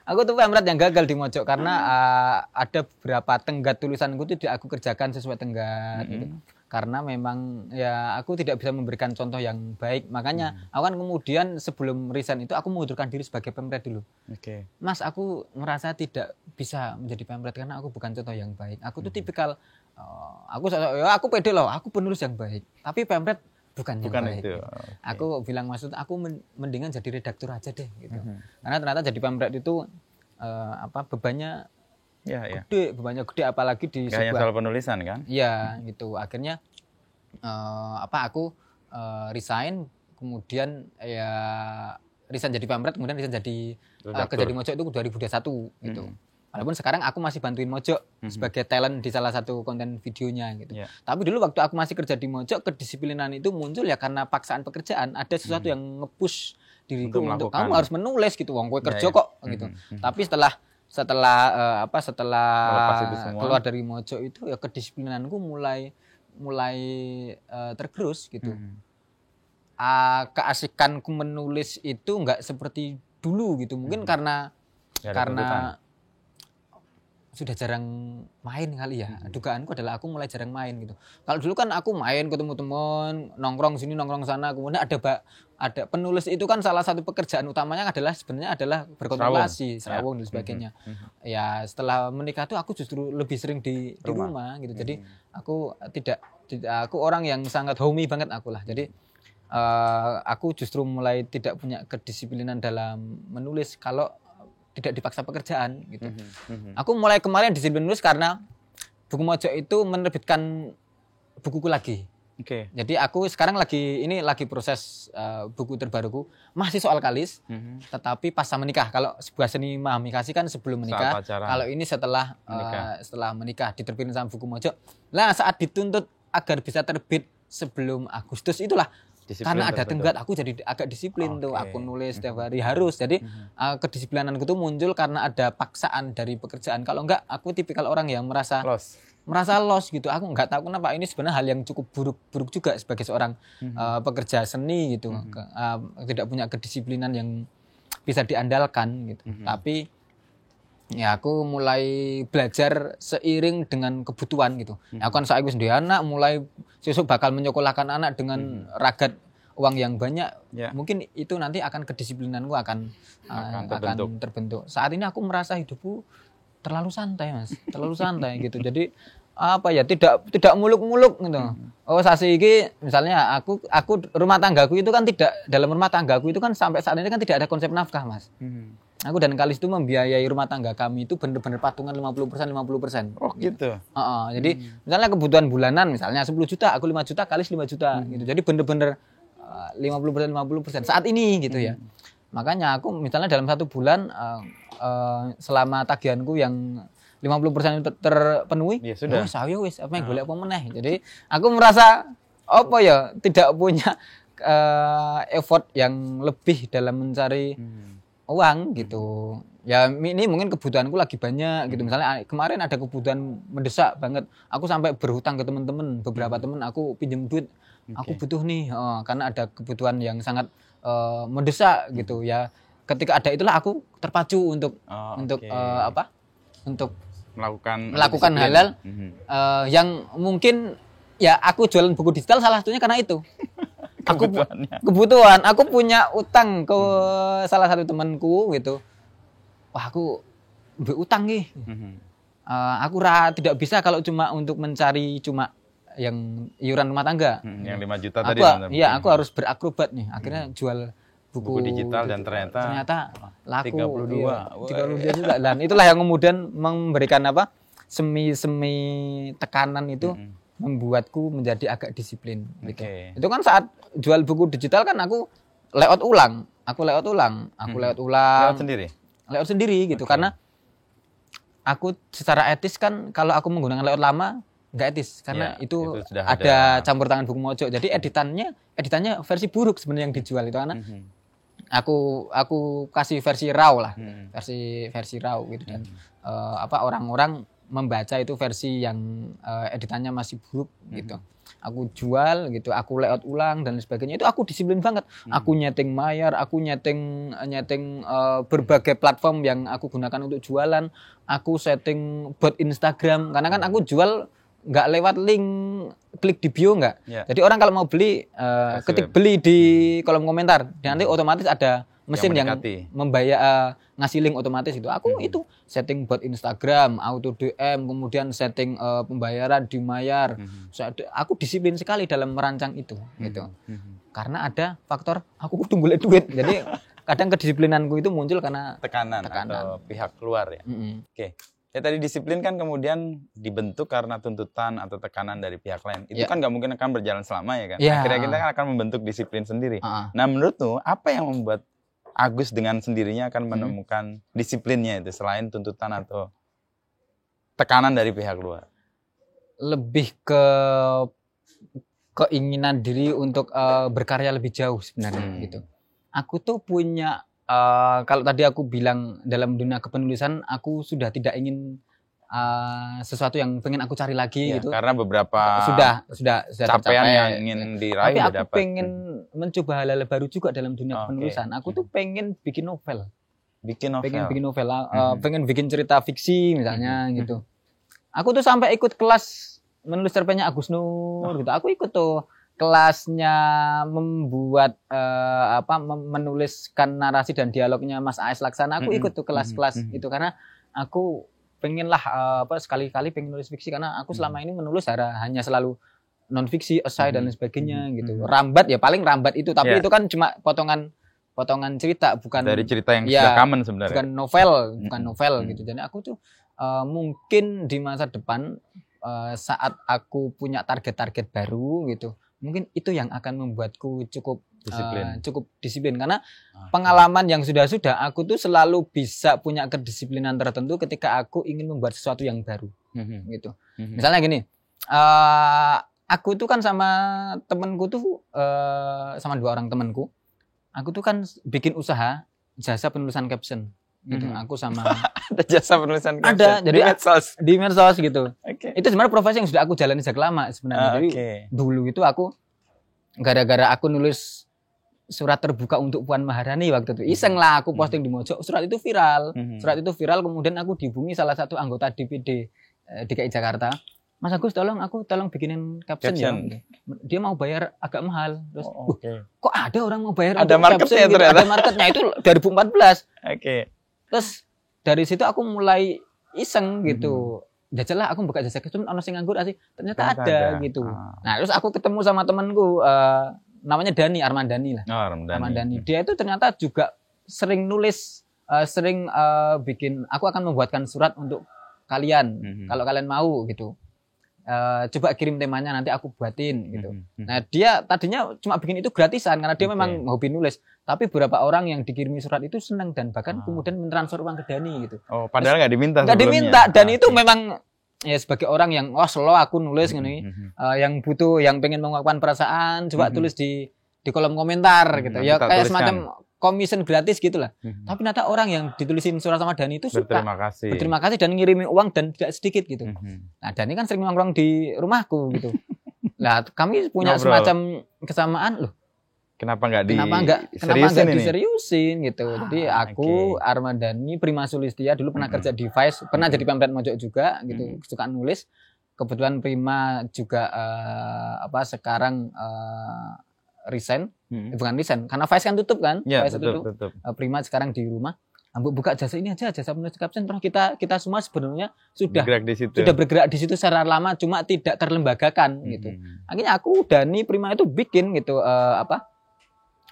Aku tuh Pemret yang gagal di Mojo karena ada beberapa tenggat tulisanku itu aku kerjakan sesuai tenggat gitu. Karena memang ya aku tidak bisa memberikan contoh yang baik. Makanya aku kan kemudian sebelum resign itu aku mengundurkan diri sebagai Pemret dulu. Mas, aku merasa tidak bisa menjadi Pemret karena aku bukan contoh yang baik. Aku tuh tipikal aku pede loh, aku penulis yang baik. Tapi Pemret bukan yang baik. Itu. Aku bilang maksud aku mendingan jadi redaktur aja deh gitu. Karena ternyata jadi Pemret itu bebannya gede apalagi di sebuah hanya soal penulisan kan? Iya, gitu. Akhirnya aku resign, kemudian resign jadi Pemret, kemudian resign jadi kerja di Mojo itu 2021 gitu. Walaupun sekarang aku masih bantuin Mojo sebagai talent di salah satu konten videonya gitu. Tapi dulu waktu aku masih kerja di Mojo, kedisiplinan itu muncul ya karena paksaan pekerjaan. Ada sesuatu yang nge-push diriku untuk kamu harus menulis gitu. Wong kowe kerja kok gitu. Tapi setelah keluar dari Mojo itu ya kedisiplinanku mulai tergerus gitu. Keasikanku menulis itu enggak seperti dulu gitu. Mungkin karena sudah jarang main kali ya. Dugaanku adalah aku mulai jarang main gitu. Kalau dulu kan aku main ketemu teman, nongkrong sini nongkrong sana, kemudian ada penulis itu kan salah satu pekerjaan utamanya adalah berkontemplasi, serawung dan sebagainya. Ya setelah menikah tuh aku justru lebih sering di rumah gitu. Jadi aku aku orang yang sangat homey banget aku lah. Jadi aku justru mulai tidak punya kedisiplinan dalam menulis kalau tidak dipaksa pekerjaan gitu. Aku mulai kemarin disiplin menulis karena Buku Mojo itu menerbitkan bukuku lagi. Jadi aku sekarang lagi proses buku terbaruku masih soal kalis, tetapi pasca menikah. Kalau sebuah seni memahami kasih kan sebelum menikah. Kalau ini setelah menikah diterbitkan sama Buku Mojok. Lah saat dituntut agar bisa terbit sebelum Agustus itulah. Karena ada tenggat aku jadi agak disiplin tuh. Aku nulis setiap hari harus. Jadi kedisiplinanku tuh muncul karena ada paksaan dari pekerjaan. Kalau enggak aku tipikal orang yang merasa lost gitu. Aku nggak tahu kenapa, ini sebenarnya hal yang cukup buruk juga sebagai seorang pekerja seni gitu. Tidak punya kedisiplinan yang bisa diandalkan gitu. Tapi ya aku mulai belajar seiring dengan kebutuhan gitu. Aku kan saat sendiri anak, mulai sesuk bakal menyekolahkan anak dengan ragat uang yang banyak. Mungkin itu nanti akan kedisiplinanku akan terbentuk. Saat ini aku merasa hidupku terlalu santai, Mas. Terlalu santai gitu. Jadi apa ya, tidak muluk-muluk gitu. Sasi iki misalnya aku rumah tanggaku itu kan tidak, dalam rumah tanggaku itu kan sampai saat ini kan tidak ada konsep nafkah, Mas. Aku dan Kalis itu membiayai rumah tangga kami itu benar-benar patungan 50%. Oh gitu. Jadi misalnya kebutuhan bulanan misalnya 10 juta, aku 5 juta, Kalis 5 juta gitu. Jadi benar-benar 50% saat ini gitu ya. Makanya aku misalnya dalam satu bulan selama tagihanku yang 50% terpenuhi, ya sudah. Saya wis apa yang golek apa meneh. Jadi aku merasa apa ya, tidak punya effort yang lebih dalam mencari uang gitu. Ya ini mungkin kebutuhanku lagi banyak gitu. Misalnya kemarin ada kebutuhan mendesak banget. Aku sampai berhutang ke teman-teman, beberapa teman aku pinjam duit. Aku butuh nih karena ada kebutuhan yang sangat mendesak gitu ya. Ketika ada itulah aku terpacu untuk untuk melakukan hal-hal yang mungkin ya aku jualan buku digital salah satunya karena itu. Kebutuhan. Aku punya utang ke salah satu temanku gitu. Wah, aku berutang nih. Aku tidak bisa kalau cuma untuk mencari cuma yang iuran rumah tangga. Yang 5 juta tadi. Iya, aku harus berakrobat nih. Akhirnya jual buku digital dan ternyata laku 32 juta. Dan itulah yang kemudian memberikan semi tekanan itu membuatku menjadi agak disiplin gitu. Itu kan saat jual buku digital kan aku layout ulang. Layout sendiri gitu. Karena aku secara etis kan kalau aku menggunakan layout lama nggak etis karena itu ada campur tangan Buku Mojok. Jadi editannya versi buruk sebenarnya yang dijual itu, karena aku kasih versi raw lah. Versi raw gitu, dan orang-orang membaca itu versi yang editannya masih buruk gitu. Aku jual gitu, aku layout ulang dan sebagainya. Itu aku disiplin banget. Aku nyeting Mayer, aku nyeting berbagai platform yang aku gunakan untuk jualan. Aku setting bot Instagram karena kan aku jual nggak lewat link, klik di bio nggak. Jadi orang kalau mau beli ketik beli di kolom komentar, nanti otomatis ada mesin yang membayar ngasih link otomatis itu. Aku itu setting buat Instagram, auto DM, kemudian setting pembayaran di Mayer. Aku disiplin sekali dalam merancang itu gitu. Karena ada faktor aku kudu golek duit. Jadi kadang kedisiplinanku itu muncul karena tekanan. Atau pihak luar ya. Oke. Ya tadi disiplin kan kemudian dibentuk karena tuntutan atau tekanan dari pihak lain. Itu kan nggak mungkin akan berjalan selama ya kan. Akhirnya kita akan membentuk disiplin sendiri. Nah menurutmu apa yang membuat Agus dengan sendirinya akan menemukan disiplinnya itu selain tuntutan atau tekanan dari pihak luar? Lebih ke keinginan diri untuk berkarya lebih jauh sebenarnya gitu. Aku tuh punya kalau tadi aku bilang dalam dunia kepenulisan aku sudah tidak ingin sesuatu yang pengen aku cari lagi gitu. Karena beberapa sudah capaian yang ingin diraih. Tapi aku pengen mencoba hal-hal baru juga dalam dunia penulisan. Aku tuh pengen bikin novel. Pengen bikin cerita fiksi misalnya gitu. Aku tuh sampai ikut kelas menulis cerpennya Agus Nur gitu. Aku ikut tuh kelasnya membuat menuliskan narasi dan dialognya Mas A.S. Laksana. Aku ikut tuh kelas-kelas itu karena aku pengenlah sekali-kali pengen nulis fiksi, karena aku selama ini menulis hanya selalu non fiksi, esai dan lain sebagainya gitu. Rambat ya paling rambat itu, tapi itu kan cuma potongan cerita, bukan dari cerita yang sudah common sebenarnya. Bukan novel gitu. Jadi aku tuh mungkin di masa depan saat aku punya target-target baru gitu, mungkin itu yang akan membuatku cukup disiplin karena pengalaman yang sudah aku tuh selalu bisa punya kedisiplinan tertentu ketika aku ingin membuat sesuatu yang baru gitu. Misalnya gini, aku tuh kan sama temenku tuh sama 2 orang temenku, aku tuh kan bikin usaha jasa penulisan caption gitu. Aku sama ada jasa penulisan caption. Ada, jadi di medsos gitu. Okay. Itu sebenarnya profesi yang sudah aku jalani sejak lama sebenarnya. Jadi dulu itu aku gara-gara aku nulis surat terbuka untuk Puan Maharani waktu itu, iseng lah aku posting di Mojo, surat itu viral. Kemudian aku dihubungi salah satu anggota DPD DKI Jakarta, Mas Agus tolong bikinin caption ya. Dia mau bayar agak mahal. Terus kok ada orang mau bayar ada marketnya gitu? Ada marketnya itu 2014. Terus dari situ aku mulai iseng gitu. Jajalah aku buka jasa caption ono sing nganggur asih. Ternyata ada gitu. Nah, terus aku ketemu sama temanku namanya Dani, Armandani lah. Armandani. Dia itu ternyata juga sering nulis, bikin, aku akan membuatkan surat untuk kalian, kalau kalian mau gitu. Coba kirim temanya nanti aku buatin gitu. Nah, dia tadinya cuma bikin itu gratisan karena dia memang hobi nulis. Tapi beberapa orang yang dikirimi surat itu senang dan bahkan kemudian mentransfer uang ke Dani gitu. Oh, padahal nggak diminta. Nggak diminta. Dan itu memang ya sebagai orang yang slow aku nulis gini, yang butuh, yang pengen mengungkapkan perasaan, coba tulis di kolom komentar gitu. Ya kayak semacam commission gratis gitulah. Tapi ternyata orang yang ditulisin surat sama Dani itu suka. Berterima kasih dan ngirimin uang dan tidak sedikit gitu. Nah, Dani kan sering nongkrong di rumahku gitu. Lah, kami punya semacam kesamaan loh. Kenapa nggak diseriusin gitu. Jadi aku Armandani Prima Sulistia dulu pernah kerja di Vice, pernah jadi pamret Mojok juga gitu, suka nulis. Kebetulan Prima juga sekarang resign, bukan resign karena Vice kan tutup kan. Ya, Vice tutup. Prima sekarang di rumah. Ambil buka jasa ini aja, jasa penulis caption. Terus kita semua sebenarnya sudah bergerak di situ secara lama, cuma tidak terlembagakan gitu. Akhirnya aku Dani Prima itu bikin gitu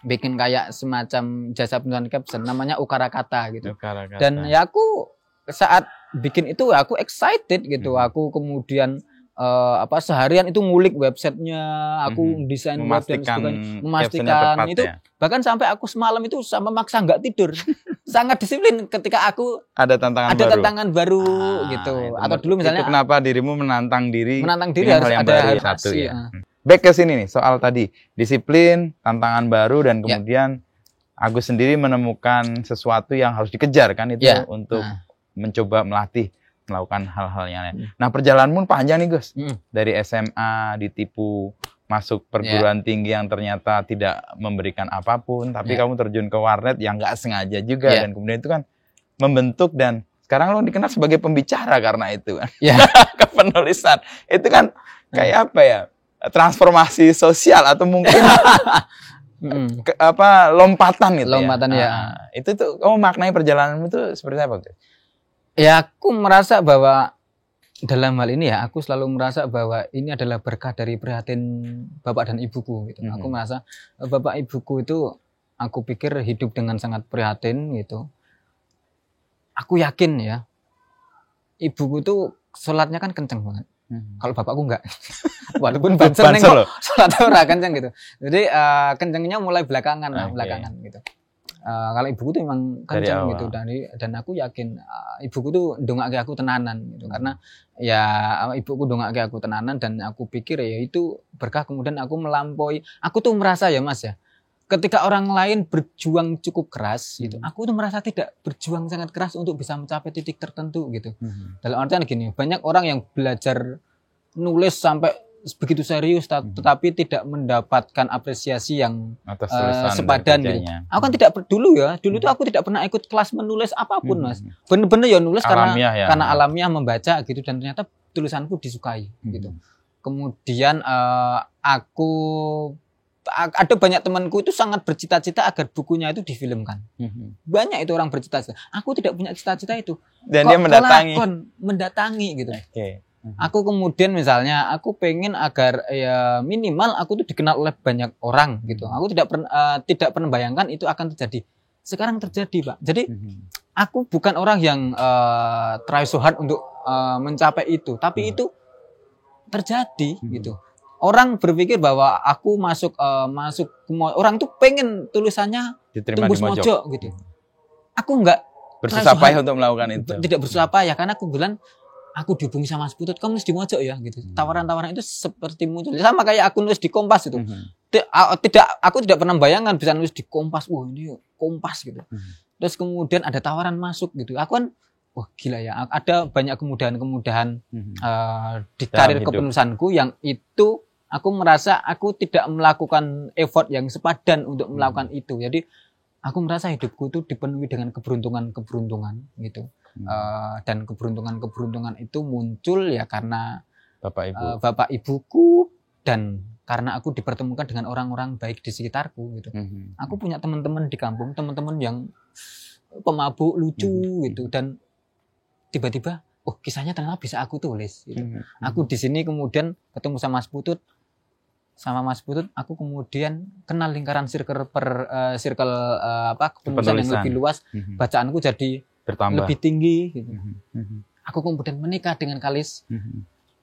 bikin kayak semacam jasa penulisan caption namanya Ukara Kata gitu. Dan ya aku saat bikin itu aku excited gitu. Aku kemudian seharian itu ngulik websitenya, aku desain web dan sebagainya, memastikan itu ya. Bahkan sampai aku semalam itu sampai maksa nggak tidur. Sangat disiplin ketika aku ada tantangan baru gitu. Atau dulu misalnya itu kenapa dirimu menantang diri harus ada satu ya. Back ke sini nih, soal tadi disiplin, tantangan baru, dan kemudian Agus sendiri menemukan sesuatu yang harus dikejar kan itu untuk mencoba melakukan hal-hal yang lain. Nah, perjalananmu panjang nih Gus, dari SMA ditipu, masuk perguruan tinggi yang ternyata tidak memberikan apapun, tapi kamu terjun ke warnet yang nggak sengaja juga, dan kemudian itu kan membentuk, dan sekarang lo dikenal sebagai pembicara karena itu kan, kepenulisan. Itu kan kayak apa ya? Transformasi sosial atau mungkin lompatan gitu. Itu tuh kamu maknai perjalananmu itu seperti apa? Ya, aku merasa bahwa dalam hal ini ya aku selalu merasa bahwa ini adalah berkah dari prihatin bapak dan ibuku gitu. Aku merasa bapak ibuku itu aku pikir hidup dengan sangat prihatin gitu. Aku yakin ya ibuku tuh sholatnya kan kenceng banget. Kalau bapakku enggak. Walaupun banser nengok sholatnya ora kenceng gitu. Jadi kencengnya mulai belakangan gitu. Kalau ibuku tuh memang kenceng gitu, dan aku yakin ibuku tuh ndongake aku tenanan gitu. Karena ya ibuku ndongake aku tenanan, dan aku pikir ya itu berkah. Kemudian aku melampaui. Aku tuh merasa ya Mas ya, ketika orang lain berjuang cukup keras gitu, aku tuh merasa tidak berjuang sangat keras untuk bisa mencapai titik tertentu gitu. Dalam artian gini, banyak orang yang belajar nulis sampai begitu serius, tetapi tidak mendapatkan apresiasi yang sepadan gitu. Aku kan tidak dulu tuh aku tidak pernah ikut kelas menulis apapun Mas. Bener-bener ya nulis karena alamiah membaca gitu, dan ternyata tulisanku disukai gitu. Kemudian aku ada banyak temanku itu sangat bercita-cita agar bukunya itu difilmkan. Banyak itu orang bercita-cita. Aku tidak punya cita-cita itu. Dan dia mendatangi gitu. Aku kemudian misalnya aku pengen agar ya minimal aku tuh dikenal oleh banyak orang gitu. Aku tidak pernah bayangkan itu akan terjadi. Sekarang terjadi, Pak. Jadi aku bukan orang yang try so hard untuk mencapai itu, tapi itu terjadi gitu. Orang berpikir bahwa aku masuk orang tuh pengen tulisannya diterima tembus di mojok gitu. Aku enggak bersusah payah untuk melakukan itu. Tidak bersusah payah karena aku bilang aku dihubungi sama Mas Putut, kamu nulis di mojok ya gitu. Tawaran-tawaran itu seperti muncul. Sama kayak aku nulis di Kompas itu. Aku tidak pernah bayangkan bisa nulis di Kompas. Wah, ini Kompas gitu. Terus kemudian ada tawaran masuk gitu. Aku kan wah gila ya. Ada banyak kemudahan-kemudahan di karir kepenulisanku yang itu aku merasa aku tidak melakukan effort yang sepadan untuk melakukan itu. Jadi aku merasa hidupku itu dipenuhi dengan keberuntungan gitu. Dan keberuntungan itu muncul ya karena bapak ibuku dan karena aku dipertemukan dengan orang-orang baik di sekitarku gitu. Aku punya teman-teman di kampung, teman-teman yang pemabuk lucu gitu, dan tiba-tiba kisahnya ternyata bisa aku tulis gitu. Aku di sini kemudian ketemu sama Mas Putut, aku kemudian kenal lingkaran circle kepenulisan yang lebih luas, bacaanku jadi bertambah lebih tinggi gitu. Aku kemudian menikah dengan Kalis,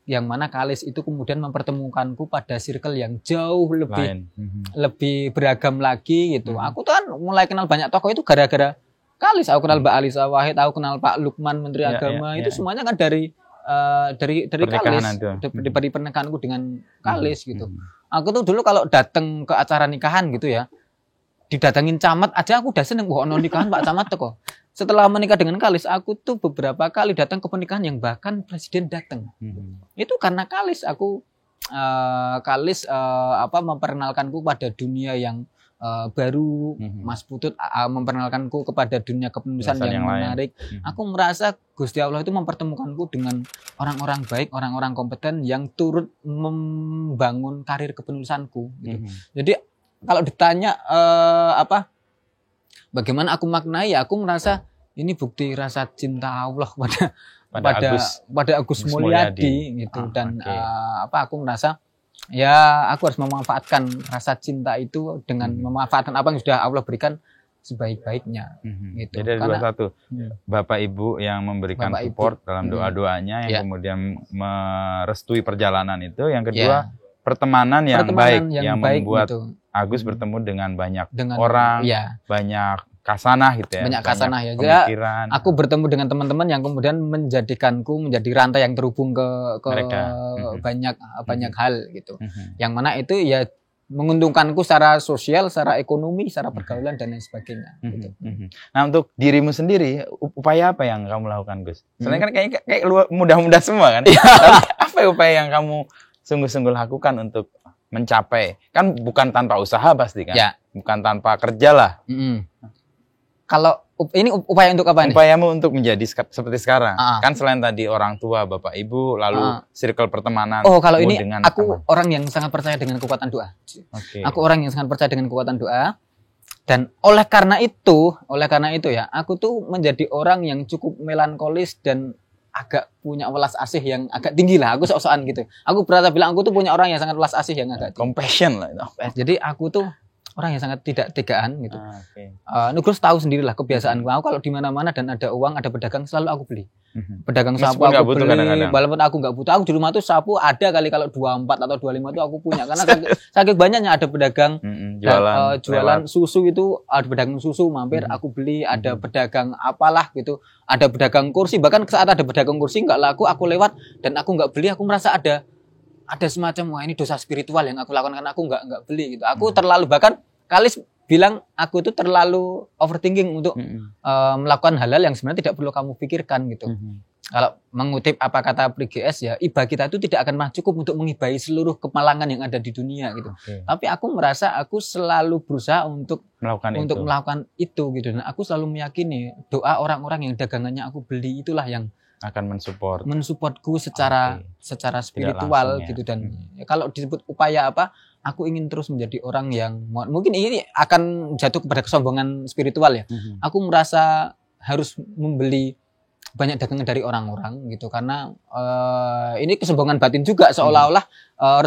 yang mana Kalis itu kemudian mempertemukanku pada circle yang jauh lebih beragam lagi gitu. Aku tuh kan mulai kenal banyak tokoh itu gara-gara Kalis. Aku kenal Mbak Alisa Wahid, aku kenal Pak Lukman Menteri Agama, itu semuanya kan dari Kalis, dari pernikahanku dengan Kalis gitu. Aku tuh dulu kalau datang ke acara nikahan gitu ya, didatangin camat aja aku udah seneng, wah nikahan Pak Camat tuh kok. Setelah menikah dengan Kalis, aku tuh beberapa kali datang ke pernikahan yang bahkan presiden datang. Itu karena Kalis, Kalis memperkenalkanku pada dunia yang baru. Mas Putut memperkenalkanku kepada dunia kepenulisan yang menarik. Aku merasa Gusti Allah itu mempertemukanku dengan orang-orang baik, orang-orang kompeten yang turut membangun karir kepenulisanku gitu. Jadi kalau ditanya bagaimana aku maknai, ya aku merasa ini bukti rasa cinta Allah pada Agus Mulyadi gitu. Dan aku merasa ya aku harus memanfaatkan rasa cinta itu dengan memanfaatkan apa yang sudah Allah berikan sebaik-baiknya gitu. Jadi ada satu Bapak Ibu yang memberikan support dalam doa-doanya yang kemudian merestui perjalanan itu. Yang kedua pertemanan yang baik yang membuat gitu. Agus bertemu dengan banyak orang, banyak kasanah gitu ya. Banyak kasanah ya. Pemikiran. Aku bertemu dengan teman-teman yang kemudian menjadikanku menjadi rantai yang terhubung ke banyak hal gitu. Yang mana itu ya menguntungkanku secara sosial, secara ekonomi, secara pergaulan dan lain sebagainya. Gitu. Nah untuk dirimu sendiri, upaya apa yang kamu lakukan, Gus? Soalnya kan kayak mudah-mudah semua kan. Tapi apa upaya yang kamu sungguh-sungguh lakukan untuk mencapai? Kan bukan tanpa usaha pasti kan? Ya. Bukan tanpa kerja lah. Kalau ini upaya untuk apa nih? Upayamu untuk menjadi seperti sekarang. Kan selain tadi orang tua, bapak ibu, lalu circle pertemanan. Oh, kalau ini aku orang yang sangat percaya dengan kekuatan doa. Aku orang yang sangat percaya dengan kekuatan doa. Dan oleh karena itu ya, aku tuh menjadi orang yang cukup melankolis dan agak punya welas asih yang agak tinggi lah. Aku sok-sokan gitu. Aku berasa bilang aku tuh punya orang yang sangat welas asih yang agak tinggi. Compassion lah itu. Jadi aku tuh orang yang sangat tidak tegaan gitu. Nugrus tahu sendirilah kebiasaanku. Aku kalau di mana-mana dan ada uang, ada pedagang, selalu aku beli. Pedagang sapu aku beli, walaupun aku nggak butuh. Aku di rumah tuh sapu ada kali kalau 24 atau 25 tuh aku punya. Karena saking banyaknya ada pedagang jualan susu itu, ada pedagang susu mampir aku beli, ada pedagang apalah gitu, ada pedagang kursi. Bahkan saat ada pedagang kursi nggak laku, aku lewat dan aku nggak beli. Aku merasa ada semacam wah ini dosa spiritual yang aku lakukan karena aku nggak beli gitu. Aku terlalu, bahkan Kalis bilang aku itu terlalu overthinking untuk melakukan hal-hal yang sebenarnya tidak perlu kamu pikirkan gitu. Kalau mengutip apa kata PGS ya, iba kita itu tidak akan cukup untuk mengibahi seluruh kemalangan yang ada di dunia gitu. Tapi aku merasa aku selalu berusaha untuk melakukan itu gitu. Dan aku selalu meyakini doa orang-orang yang dagangannya aku beli itulah yang akan mensupportku secara spiritual gitu. Dan kalau disebut upaya apa, aku ingin terus menjadi orang yang mungkin ini akan jatuh kepada kesombongan spiritual ya. Aku merasa harus membeli banyak dagangan dari orang-orang gitu karena ini kesombongan batin juga, seolah-olah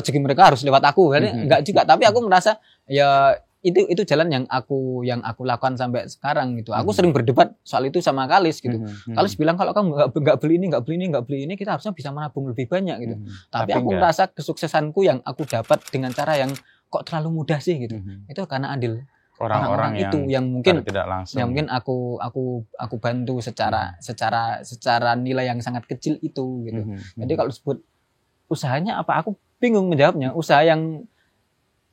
rezeki mereka harus lewat aku. Enggak juga, tapi aku merasa ya itu jalan yang aku lakukan sampai sekarang gitu. Aku sering berdebat soal itu sama Kalis gitu. Kalis bilang kalau kamu nggak beli ini, kita harusnya bisa menabung lebih banyak gitu. Tapi aku merasa kesuksesanku yang aku dapat dengan cara yang kok terlalu mudah sih gitu. Itu karena andil orang-orang itu yang mungkin tidak langsung. Yang mungkin aku bantu secara nilai yang sangat kecil itu gitu. Jadi kalau disebut usahanya apa, aku bingung menjawabnya. Usaha yang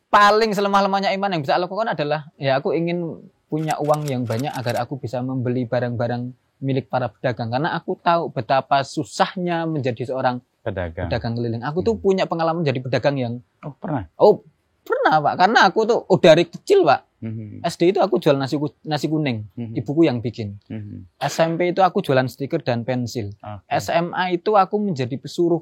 paling selemah-lemahnya Iman yang bisa aku lakukan adalah ya aku ingin punya uang yang banyak agar aku bisa membeli barang-barang milik para pedagang, karena aku tahu betapa susahnya menjadi seorang pedagang keliling. Aku tuh punya pengalaman jadi pedagang yang pernah Pak, karena aku tuh dari kecil Pak. SD itu aku jual nasi kuning, ibuku yang bikin. SMP itu aku jualan stiker dan pensil. SMA itu aku menjadi pesuruh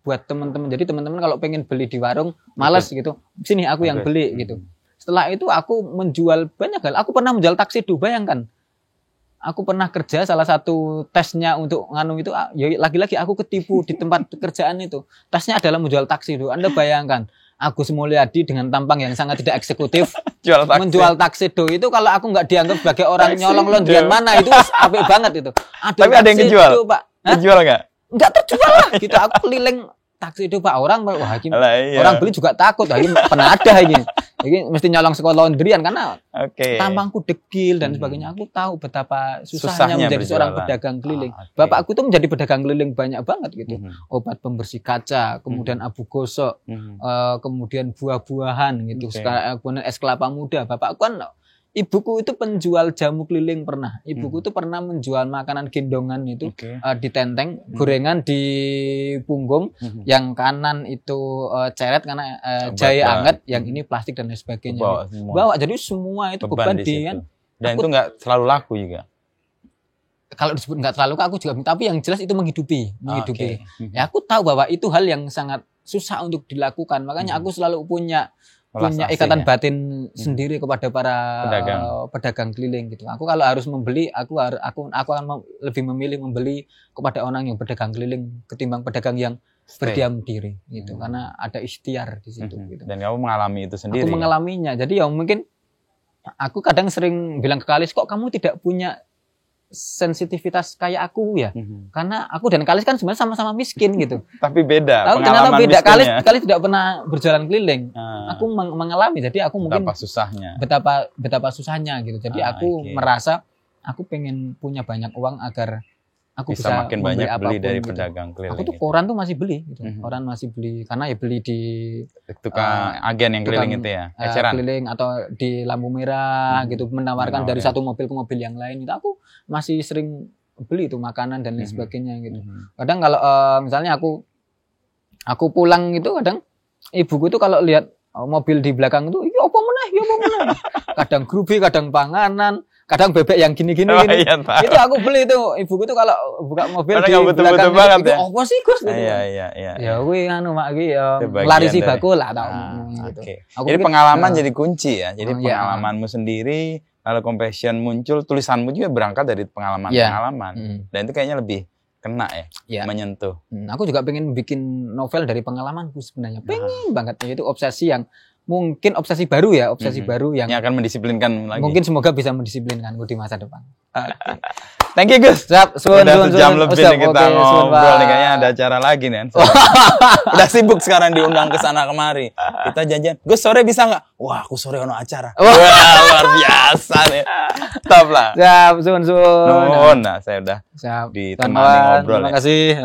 buat teman-teman. Jadi teman-teman kalau pengen beli di warung malas gitu, sini aku yang beli gitu. Setelah itu aku menjual banyak hal. Aku pernah menjual taksi bayangkan. Aku pernah kerja salah satu tesnya untuk nganu itu, ya lagi-lagi aku ketipu di tempat kerjaan itu. Tesnya adalah menjual taksi itu. Anda bayangkan, Agus Mulyadi dengan tampang yang sangat tidak eksekutif menjual taksi itu, kalau aku nggak dianggap sebagai orang nyolong londian mana, itu apik banget itu. Tapi ada yang kejual, Pak? Kejual nggak? Nggak terjual lah gitu. Aku keliling taksi itu Pak, orang beli juga takut, penada ini mesti nyolong sekolah laundryan karena tampangku degil dan sebagainya. Aku tahu betapa susahnya menjadi seorang pedagang keliling. Bapakku tuh menjadi pedagang keliling banyak banget gitu. Obat pembersih kaca, kemudian abu gosok, kemudian buah-buahan gitu, kemudian es kelapa muda. Bapakku kan, ibuku itu penjual jamu keliling pernah. Ibuku itu pernah menjual makanan gendongan itu di tenteng, gorengan di punggung, yang kanan itu ceret karena jahe anget, yang ini plastik dan lain sebagainya. Bawa, jadi semua itu beban di kan. Dan itu nggak selalu laku juga. Kalau disebut nggak terlalu aku juga, tapi yang jelas itu menghidupi. Ya aku tahu bahwa itu hal yang sangat susah untuk dilakukan. Makanya aku selalu punya ikatan batin sendiri kepada para pedagang keliling gitu. Aku kalau harus membeli, aku akan lebih memilih membeli kepada orang yang pedagang keliling ketimbang pedagang yang berdiam diri gitu. Karena ada ikhtiar di situ gitu. Dan kamu mengalami itu sendiri. Aku mengalaminya. Jadi ya mungkin aku kadang sering bilang ke Kalis, kok kamu tidak punya sensitivitas kayak aku ya, karena aku dan Kalis kan sebenarnya sama-sama miskin gitu. Tapi beda. Tapi ternyata beda. Kalis tidak pernah berjalan keliling. Aku mengalami, jadi aku mungkin betapa susahnya gitu. Jadi aku merasa aku pengen punya banyak uang agar aku bisa makin banyak beli dari gitu. Pedagang keliling. Aku tuh koran tuh masih beli gitu. Koran masih beli karena ya beli di tukang agen yang keliling itu ya, eceran. Keliling atau di lampu merah gitu, menawarkan dari satu mobil ke mobil yang lain gitu. Aku masih sering beli itu makanan dan lain sebagainya gitu. Kadang kalau misalnya aku pulang gitu, kadang ibuku tuh kalau lihat mobil di belakang itu, iya apa meneh. Kadang grubi, kadang panganan, kadang bebek yang gini-gini. Iya, itu aku beli itu. Ibuku tuh kalau buka mobil di belakang itu, apa sih Gus? Iya. Ya kuwi mak iki ya larisi bakul lah tau. Gitu. Jadi pengalaman jadi kunci ya. Jadi pengalamanmu sendiri, lalu compassion muncul, tulisanmu juga berangkat dari pengalaman-pengalaman. Dan itu kayaknya lebih kena ya, menyentuh. Aku juga pengen bikin novel dari pengalamanku sebenarnya. Pengen banget. Itu obsesi yang mungkin obsesi baru yang akan mendisiplinkan lagi. Mungkin semoga bisa mendisiplinkanku di masa depan. Thank you Gus. Udah sejam lebih nih kita ngobrol nih, kayaknya ada acara lagi nih. Udah sibuk sekarang, diundang ke sana kemari. Kita janjian, Gus sore bisa nggak? Wah, aku sore ono acara. Wah, luar biasa nih. Top lah. Siap, sun. Nah, saya udah siap. ditemani ngobrol. Terima kasih.